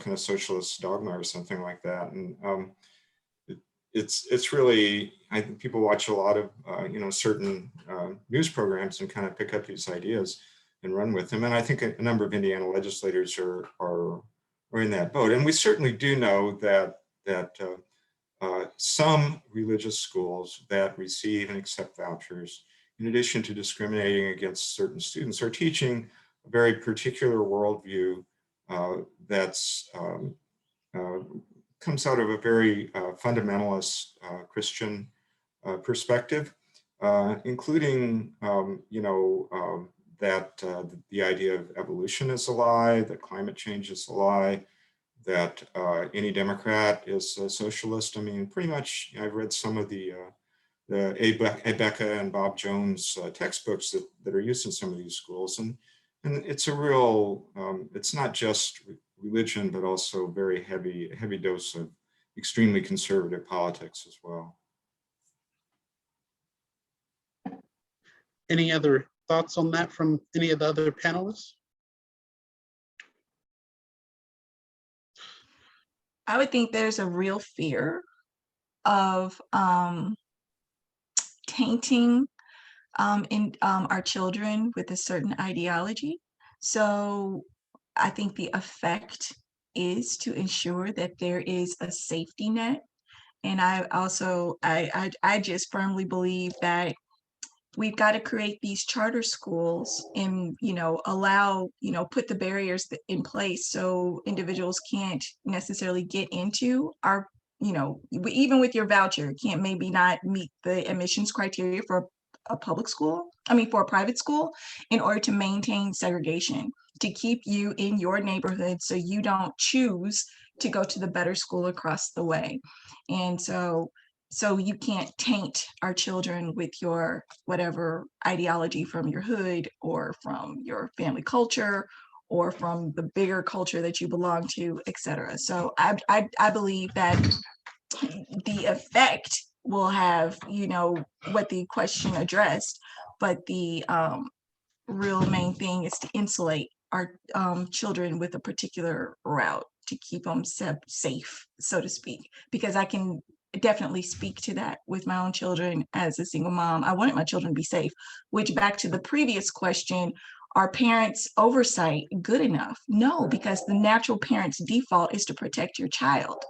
kind of socialist dogma or something like that. And it's really, I think people watch a lot of certain news programs and kind of pick up these ideas and run with them. And I think a number of Indiana legislators are in that boat. And we certainly do know that some religious schools that receive and accept vouchers, in addition to discriminating against certain students, are teaching a very particular worldview that's comes out of a very fundamentalist Christian perspective, including that the idea of evolution is a lie, that climate change is a lie, that any Democrat is a socialist. I mean, pretty much, I've read some of the Abeka and Bob Jones textbooks that are used in some of these schools, and it's a real, it's not just religion, but also very heavy dose of extremely conservative politics as well. Any other thoughts on that from any of the other panelists? I would think there's a real fear of tainting our children with a certain ideology. So I think the effect is to ensure that there is a safety net. And I just firmly believe that we've got to create these charter schools and, allow, put the barriers in place so individuals can't necessarily get into our, even with your voucher, can't maybe not meet the admissions criteria for a public school, for a private school, in order to maintain segregation, to keep you in your neighborhood so you don't choose to go to the better school across the way. And so you can't taint our children with your whatever ideology from your hood or from your family culture or from the bigger culture that you belong to, et cetera. So I believe that the effect will have, what the question addressed, but the real main thing is to insulate our children with a particular route to keep them safe, so to speak, because I can definitely speak to that with my own children as a single mom. I wanted my children to be safe, which back to the previous question, are parents' oversight good enough? No, because the natural parent's default is to protect your child.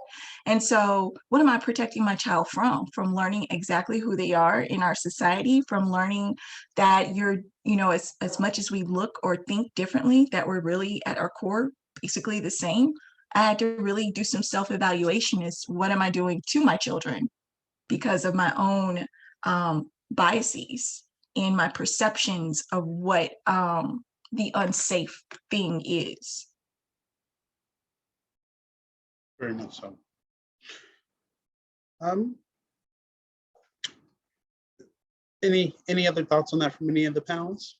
And so what am I protecting my child from? From learning exactly who they are in our society, from learning that you're, as much as we look or think differently, that we're really at our core basically the same. I had to really do some self-evaluation as what am I doing to my children because of my own biases and my perceptions of what the unsafe thing is. Very much so. Any other thoughts on that from any of the panelists?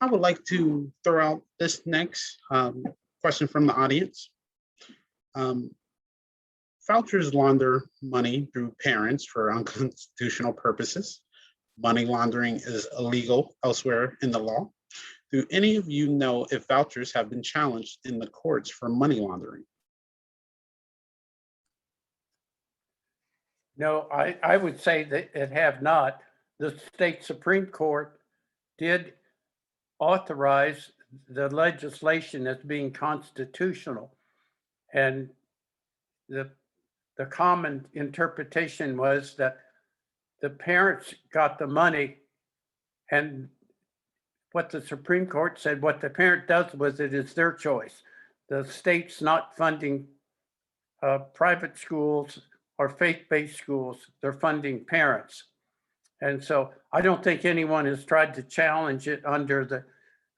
I would like to throw out this next question from the audience. Vouchers launder money through parents for unconstitutional purposes. Money laundering is illegal elsewhere in the law. Do any of you know if vouchers have been challenged in the courts for money laundering? No, I would say that it have not. The state Supreme Court did authorize the legislation as being constitutional. And the common interpretation was that the parents got the money, and what the Supreme Court said, what the parent does with it is their choice. The state's not funding private schools or faith-based schools, they're funding parents. And so I don't think anyone has tried to challenge it under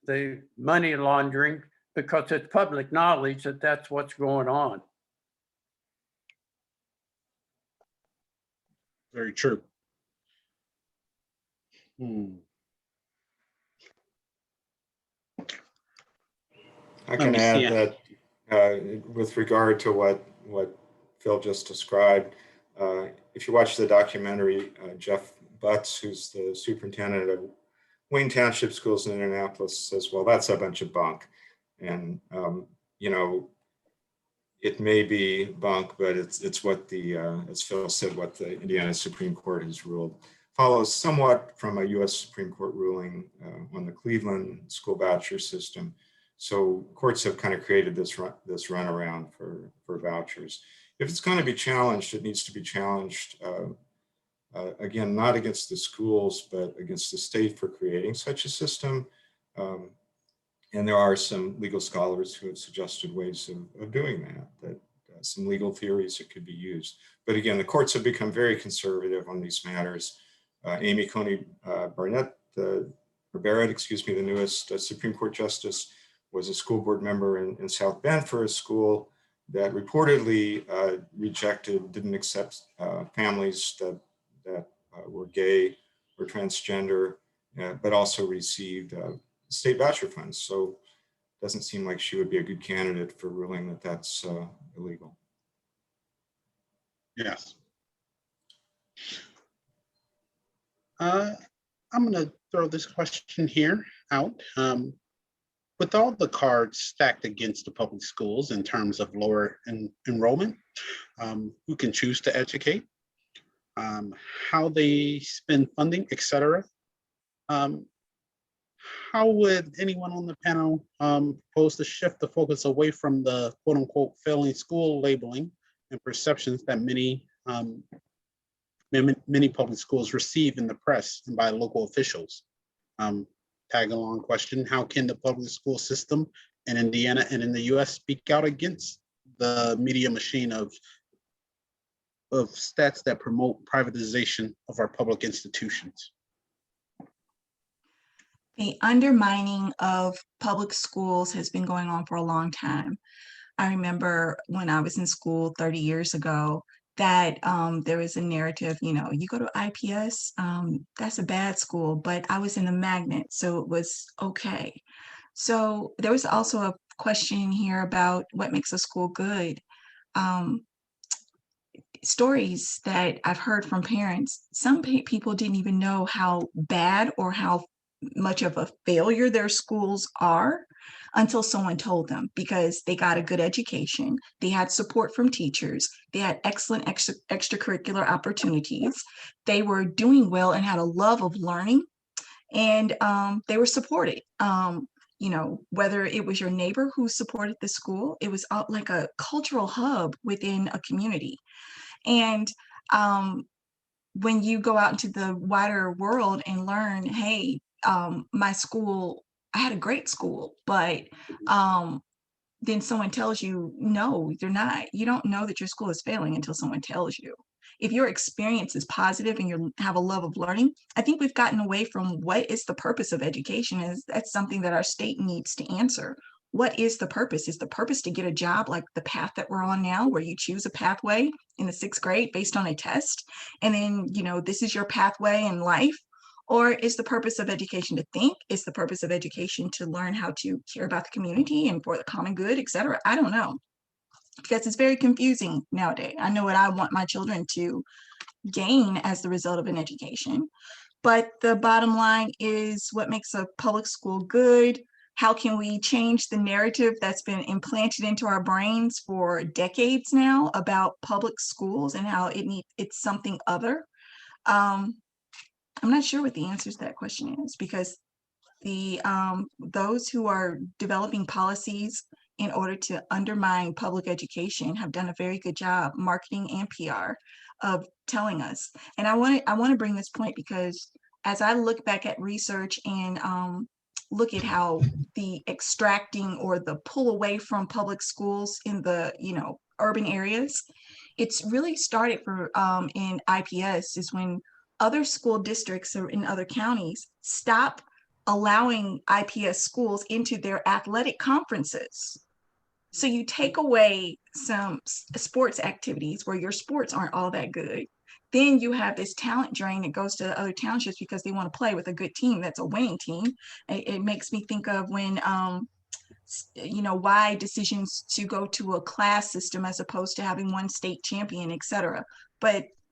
the money laundering, because it's public knowledge that that's what's going on. Very true. I can me add see. that with regard to what Phil just described, if you watch the documentary, Jeff Butts, who's the superintendent of Wayne Township Schools in Indianapolis, says, well, that's a bunch of bunk. And, you know, it may be bunk, but it's what the, as Phil said, what the Indiana Supreme Court has ruled. Follows somewhat from a US Supreme Court ruling on the Cleveland school voucher system. So courts have kind of created this runaround for vouchers. If it's going to be challenged, it needs to be challenged, again, not against the schools, but against the state for creating such a system. And there are some legal scholars who have suggested ways of doing that some legal theories that could be used. But again, the courts have become very conservative on these matters. Amy Coney Barrett, the newest Supreme Court justice, was a school board member in South Bend for a school that reportedly didn't accept families that were gay or transgender, but also received state voucher funds. So it doesn't seem like she would be a good candidate for ruling that that's illegal. Yes. I'm going to throw this question here out. With all the cards stacked against the public schools in terms of lower enrollment, who can choose to educate, how they spend funding, etc. How would anyone on the panel propose to shift the focus away from the quote unquote failing school labeling and perceptions that many public schools receive in the press and by local officials? Tag along question, how can the public school system in Indiana and in the US speak out against the media machine of stats that promote privatization of our public institutions? The undermining of public schools has been going on for a long time. I remember when I was in school 30 years ago that there was a narrative, you know, you go to IPS, that's a bad school, but I was in a magnet, so it was okay. So there was also a question here about what makes a school good. Stories that I've heard from parents, some people didn't even know how bad or how much of a failure their schools are until someone told them, because they got a good education, they had support from teachers, they had excellent extracurricular opportunities, they were doing well and had a love of learning, and they were supported. You know, whether it was your neighbor who supported the school, it was like a cultural hub within a community. And when you go out into the wider world and learn, hey, my school, I had a great school, but then someone tells you, no, they're not. You don't know that your school is failing until someone tells you. If your experience is positive and you have a love of learning, I think we've gotten away from what is the purpose of education. That's something that our state needs to answer. What is the purpose? Is the purpose to get a job like the path that we're on now, where you choose a pathway in the 6th grade based on a test? And then, you know, this is your pathway in life. Or is the purpose of education to think? Is the purpose of education to learn how to care about the community and for the common good, et cetera? I don't know, because it's very confusing nowadays. I know what I want my children to gain as the result of an education, but the bottom line is, what makes a public school good? How can we change the narrative that's been implanted into our brains for decades now about public schools and how it's something other? I'm not sure what the answer to that question is, because those who are developing policies in order to undermine public education have done a very good job, marketing and PR, of telling us. And I want to bring this point because as I look back at research and look at how the extracting or the pull away from public schools in the urban areas, it's really started for in IPS, is when other school districts or in other counties stop allowing IPS schools into their athletic conferences. So you take away some sports activities where your sports aren't all that good. Then you have this talent drain that goes to other townships because they want to play with a good team that's a winning team. It makes me think of when why decisions to go to a class system as opposed to having one state champion, et cetera.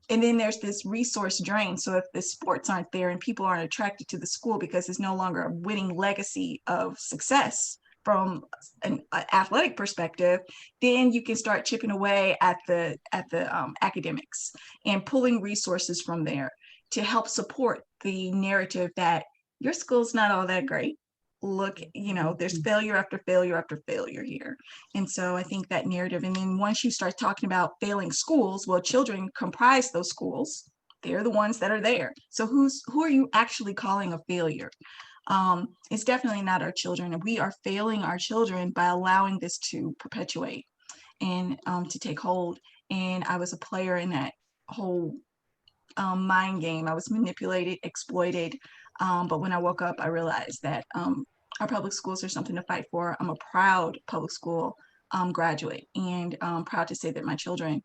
And then there's this resource drain. So if the sports aren't there and people aren't attracted to the school because it's no longer a winning legacy of success from an athletic perspective, then you can start chipping away at the academics and pulling resources from there to help support the narrative that your school's not all that great. Look, there's failure after failure after failure here. And so I think that narrative, and then once you start talking about failing schools, well, children comprise those schools. They're the ones that are there. So who are you actually calling a failure? It's definitely not our children. And we are failing our children by allowing this to perpetuate and to take hold. And I was a player in that whole mind game. I was manipulated, exploited. But when I woke up, I realized that our public schools are something to fight for. I'm a proud public school graduate, and I'm proud to say that my children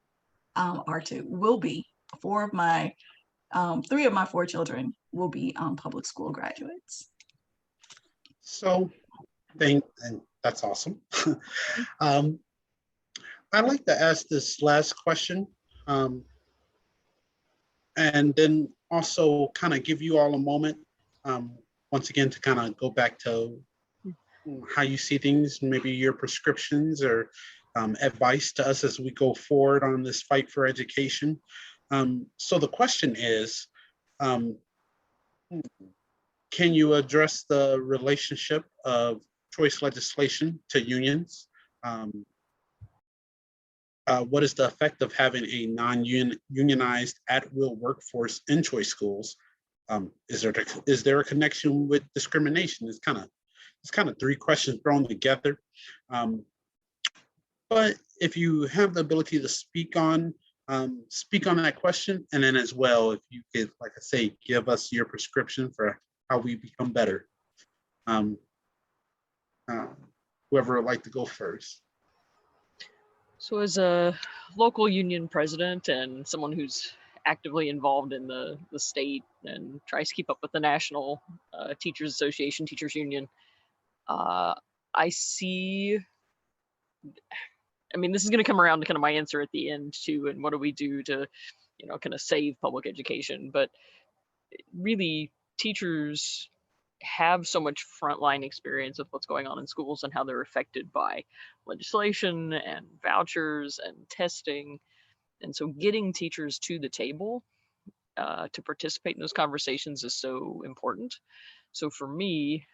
will be. Three of my four children will be public school graduates. So, and that's awesome. I'd like to ask this last question, and then also kind of give you all a moment, once again, to kind of go back to how you see things, maybe your prescriptions or advice to us as we go forward on this fight for education. So the question is, can you address the relationship of choice legislation to unions? What is the effect of having a non-unionized at-will workforce in choice schools? Is there a connection with discrimination? It's kind of three questions thrown together. But if you have the ability to speak on that question, and then as well, if you could, like I say, give us your prescription for how we become better. Whoever would like to go first. So as a local union president and someone who's actively involved in the state and tries to keep up with the National Teachers Association, Teachers Union, I see, this is going to come around to kind of my answer at the end too, and what do we do to, kind of save public education. But really, teachers have so much frontline experience with what's going on in schools and how they're affected by legislation and vouchers and testing. And so getting teachers to the table to participate in those conversations is so important. So for me,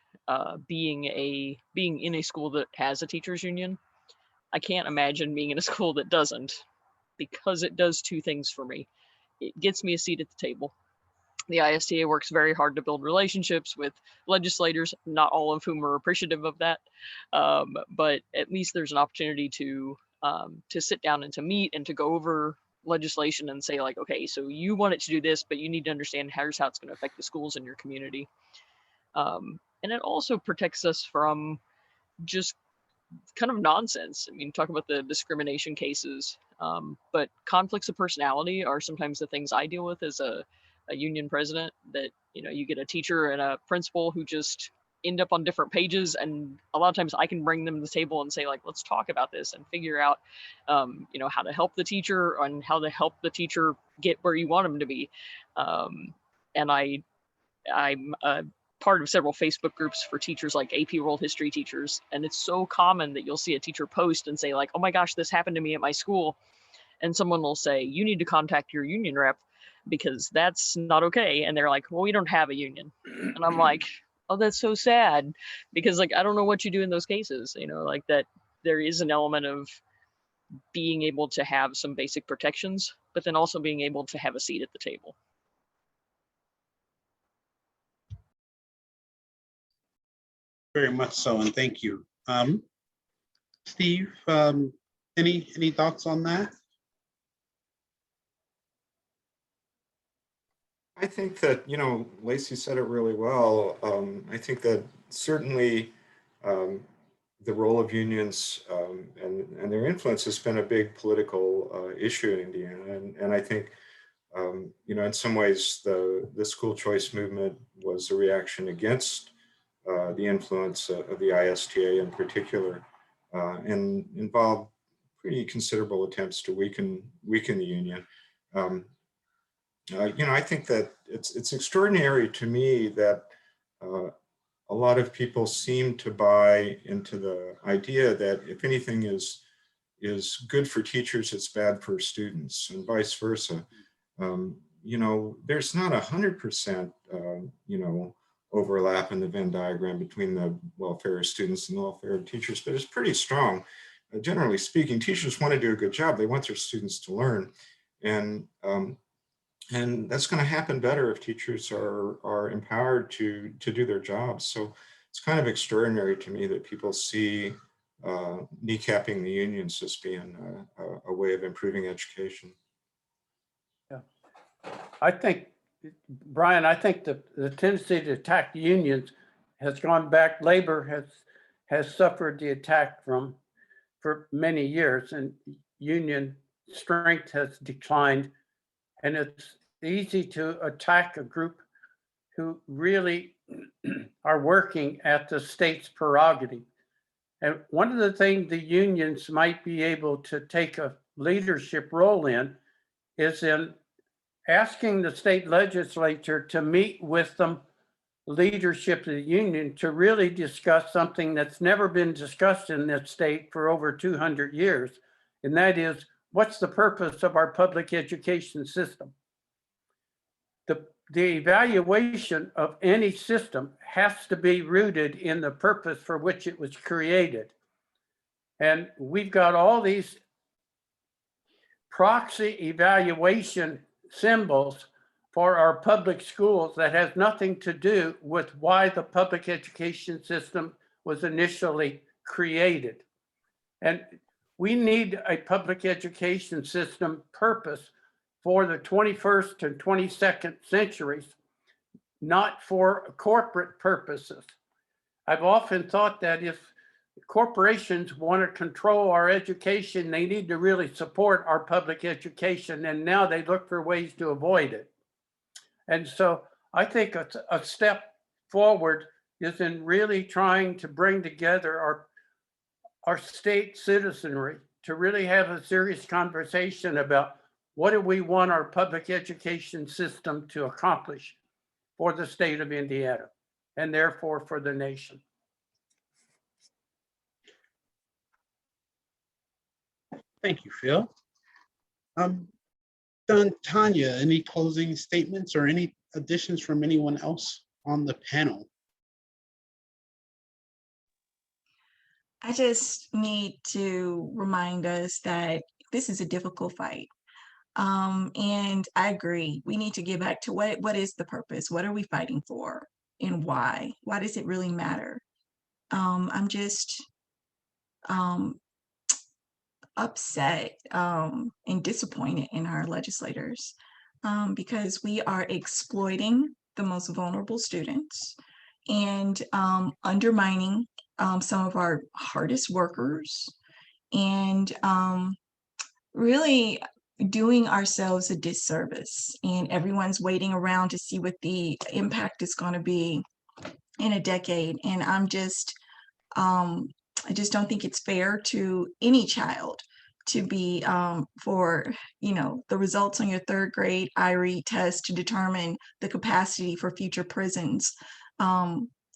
being in a school that has a teachers union, I can't imagine being in a school that doesn't, because it does two things for me. It gets me a seat at the table. The ISTA works very hard to build relationships with legislators, not all of whom are appreciative of that, but at least there's an opportunity to sit down and to meet and to go over legislation and say, like, okay, so you want it to do this, but you need to understand here's how it's going to affect the schools in your community. And it also protects us from just kind of nonsense. Talk about the discrimination cases, but conflicts of personality are sometimes the things I deal with as a a union president, that, you know, you get a teacher and a principal who just end up on different pages, and a lot of times I can bring them to the table and say, like, let's talk about this and figure out, you know, how to help the teacher and how to help the teacher get where you want them to be. And I'm part of several Facebook groups for teachers, like AP World History teachers, and it's so common that you'll see a teacher post and say, like, oh my gosh, this happened to me at my school, and someone will say, you need to contact your union rep because that's not okay. And they're like, well, we don't have a union. And I'm like, oh, that's so sad, because, like, I don't know what you do in those cases, you know, like that there is an element of being able to have some basic protections, but then also being able to have a seat at the table. Very much so, and thank you. Steve, any thoughts on that? I think that, you know, Lacey said it really well. I think that certainly the role of unions and their influence has been a big political issue in Indiana. And I think, you know, in some ways, the school choice movement was a reaction against the influence of the ISTA in particular, and involved pretty considerable attempts to weaken the union. You know, I think that it's extraordinary to me that a lot of people seem to buy into the idea that if anything is good for teachers, it's bad for students, and vice versa. You know, there's not 100%, you know, overlap in the Venn diagram between the welfare of students and the welfare of teachers, but it's pretty strong. Generally speaking, teachers want to do a good job. They want their students to learn, and that's going to happen better if teachers are empowered to do their jobs. So it's kind of extraordinary to me that people see kneecapping the unions as being a way of improving education. Yeah, I think, Brian, I think the tendency to attack the unions has gone back. Labor has suffered the attack for many years, and union strength has declined. And it's easy to attack a group who really are working at the state's prerogative. And one of the things the unions might be able to take a leadership role in is in asking the state legislature to meet with them, leadership of the union, to really discuss something that's never been discussed in this state for over 200 years. And that is, what's the purpose of our public education system? The evaluation of any system has to be rooted in the purpose for which it was created. And we've got all these proxy evaluation symbols for our public schools that has nothing to do with why the public education system was initially created. And we need a public education system purpose for the 21st and 22nd centuries, not for corporate purposes. I've often thought that if corporations want to control our education, they need to really support our public education, and now they look for ways to avoid it. And so I think a step forward is in really trying to bring together our state citizenry to really have a serious conversation about what do we want our public education system to accomplish for the state of Indiana, and therefore for the nation. Thank you, Phil. Don, Tanya, any closing statements or any additions from anyone else on the panel? I just need to remind us that this is a difficult fight. And I agree, we need to get back to what is the purpose? What are we fighting for, and why? Why does it really matter? I'm just upset and disappointed in our legislators because we are exploiting the most vulnerable students and undermining some of our hardest workers, and really doing ourselves a disservice, and everyone's waiting around to see what the impact is going to be in a decade. And I just don't think it's fair to any child to be for the results on your third grade IRE test to determine the capacity for future prisons.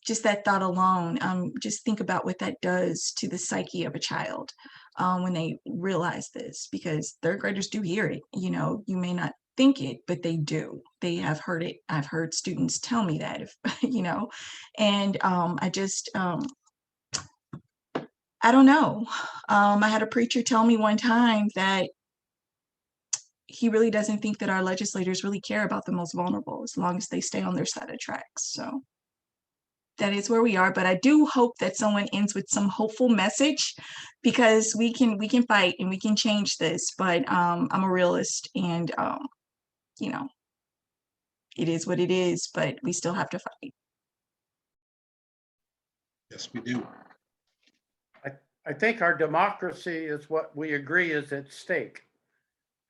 Just that thought alone, just think about what that does to the psyche of a child when they realize this, because third graders do hear it. You may not think it, but they do. They have heard it. I've heard students tell me that, if and I don't know. I had a preacher tell me one time that he really doesn't think that our legislators really care about the most vulnerable as long as they stay on their side of tracks. So that is where we are. But I do hope that someone ends with some hopeful message, because we can fight and we can change this. But I'm a realist, and it is what it is. But we still have to fight. Yes, we do. I think our democracy is what we agree is at stake.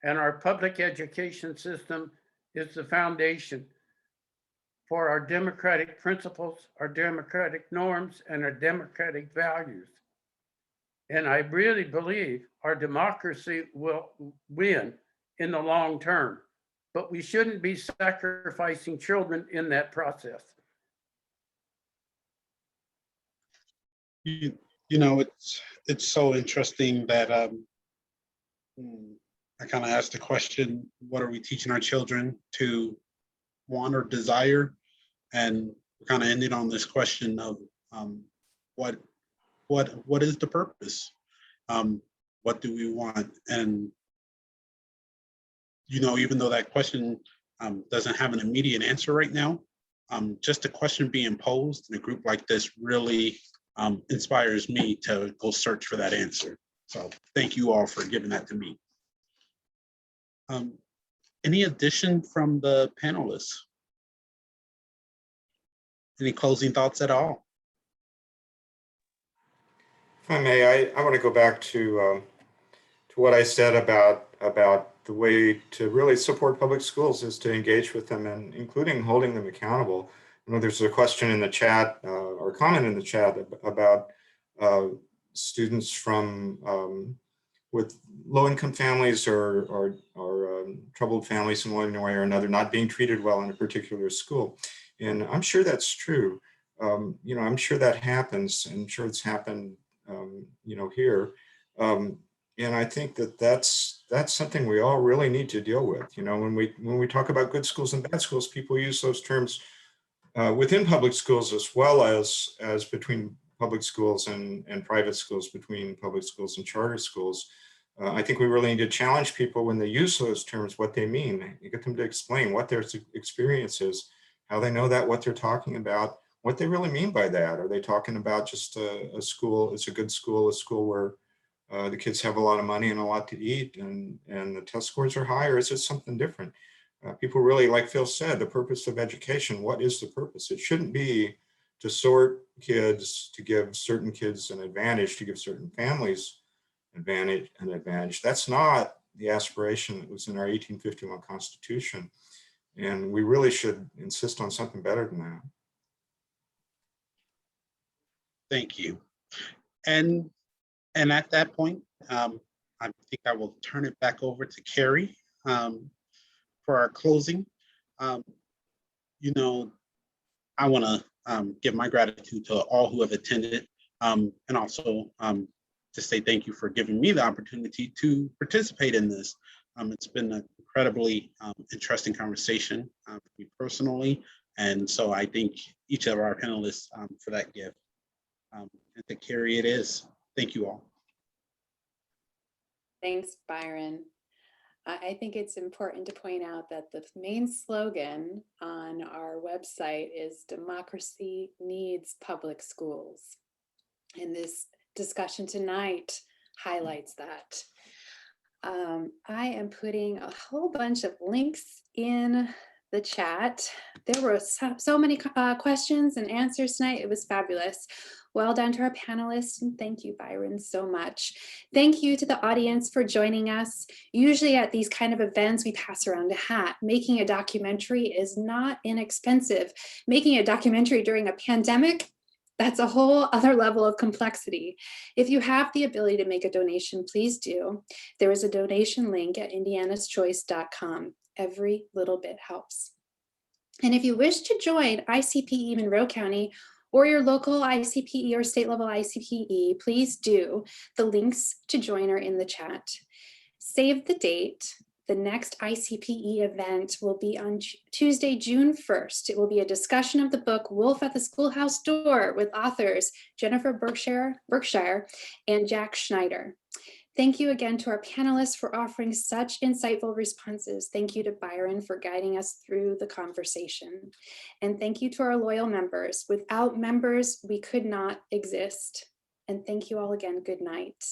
And our public education system is the foundation for our democratic principles, our democratic norms, and our democratic values. And I really believe our democracy will win in the long term, but we shouldn't be sacrificing children in that process. It's so interesting that I kind of asked the question, what are we teaching our children to want or desire? And we kind of ended on this question of what is the purpose? What do we want? And even though that question doesn't have an immediate answer right now, just a question being posed in a group like this really inspires me to go search for that answer. So thank you all for giving that to me. Any addition from the panelists? Any closing thoughts at all? If I may, I want to go back to what I said about the way to really support public schools is to engage with them, and including holding them accountable. There's a question in the chat or comment in the chat about students from with low-income families or troubled families in one way or another not being treated well in a particular school. And I'm sure that's true. I'm sure that happens, and I'm sure it's happened, here. And I think that's something we all really need to deal with. When we talk about good schools and bad schools, people use those terms within public schools as well as between public schools and private schools, between public schools and charter schools. I think we really need to challenge people when they use those terms, what they mean. You get them to explain what their experience is, how they know that, what they're talking about, what they really mean by that. Are they talking about just a school, it's a good school, a school where the kids have a lot of money and a lot to eat and the test scores are high, or is it something different? People really, like Phil said, the purpose of education, what is the purpose? It shouldn't be to sort kids, to give certain kids an advantage, to give certain families an advantage. That's not the aspiration that was in our 1851 Constitution. And we really should insist on something better than that. Thank you. And at that point, I think I will turn it back over to Carrie for our closing. I want to give my gratitude to all who have attended, and also to say thank you for giving me the opportunity to participate in this. It's been an incredibly interesting conversation for me personally, and so I thank each of our panelists for that gift. And to Carrie, it is. Thank you all. Thanks, Byron. I think it's important to point out that the main slogan on our website is "Democracy needs public schools." And this discussion tonight highlights that. I am putting a whole bunch of links in the chat. There were so many questions and answers tonight. It was fabulous. Well done to our panelists, and thank you, Byron, so much. Thank you to the audience for joining us. Usually at these kind of events, we pass around a hat. Making a documentary is not inexpensive. Making a documentary during a pandemic, that's a whole other level of complexity. If you have the ability to make a donation, please do. There is a donation link at indianaschoice.com. Every little bit helps. And if you wish to join ICPE-Monroe County or your local ICPE or state level ICPE, please do. The links to join are in the chat. Save the date. The next ICPE event will be on Tuesday, June 1st. It will be a discussion of the book Wolf at the Schoolhouse Door with authors Jennifer Berkshire and Jack Schneider. Thank you again to our panelists for offering such insightful responses. Thank you to Byron for guiding us through the conversation. And thank you to our loyal members. Without members, we could not exist. And thank you all again. Good night.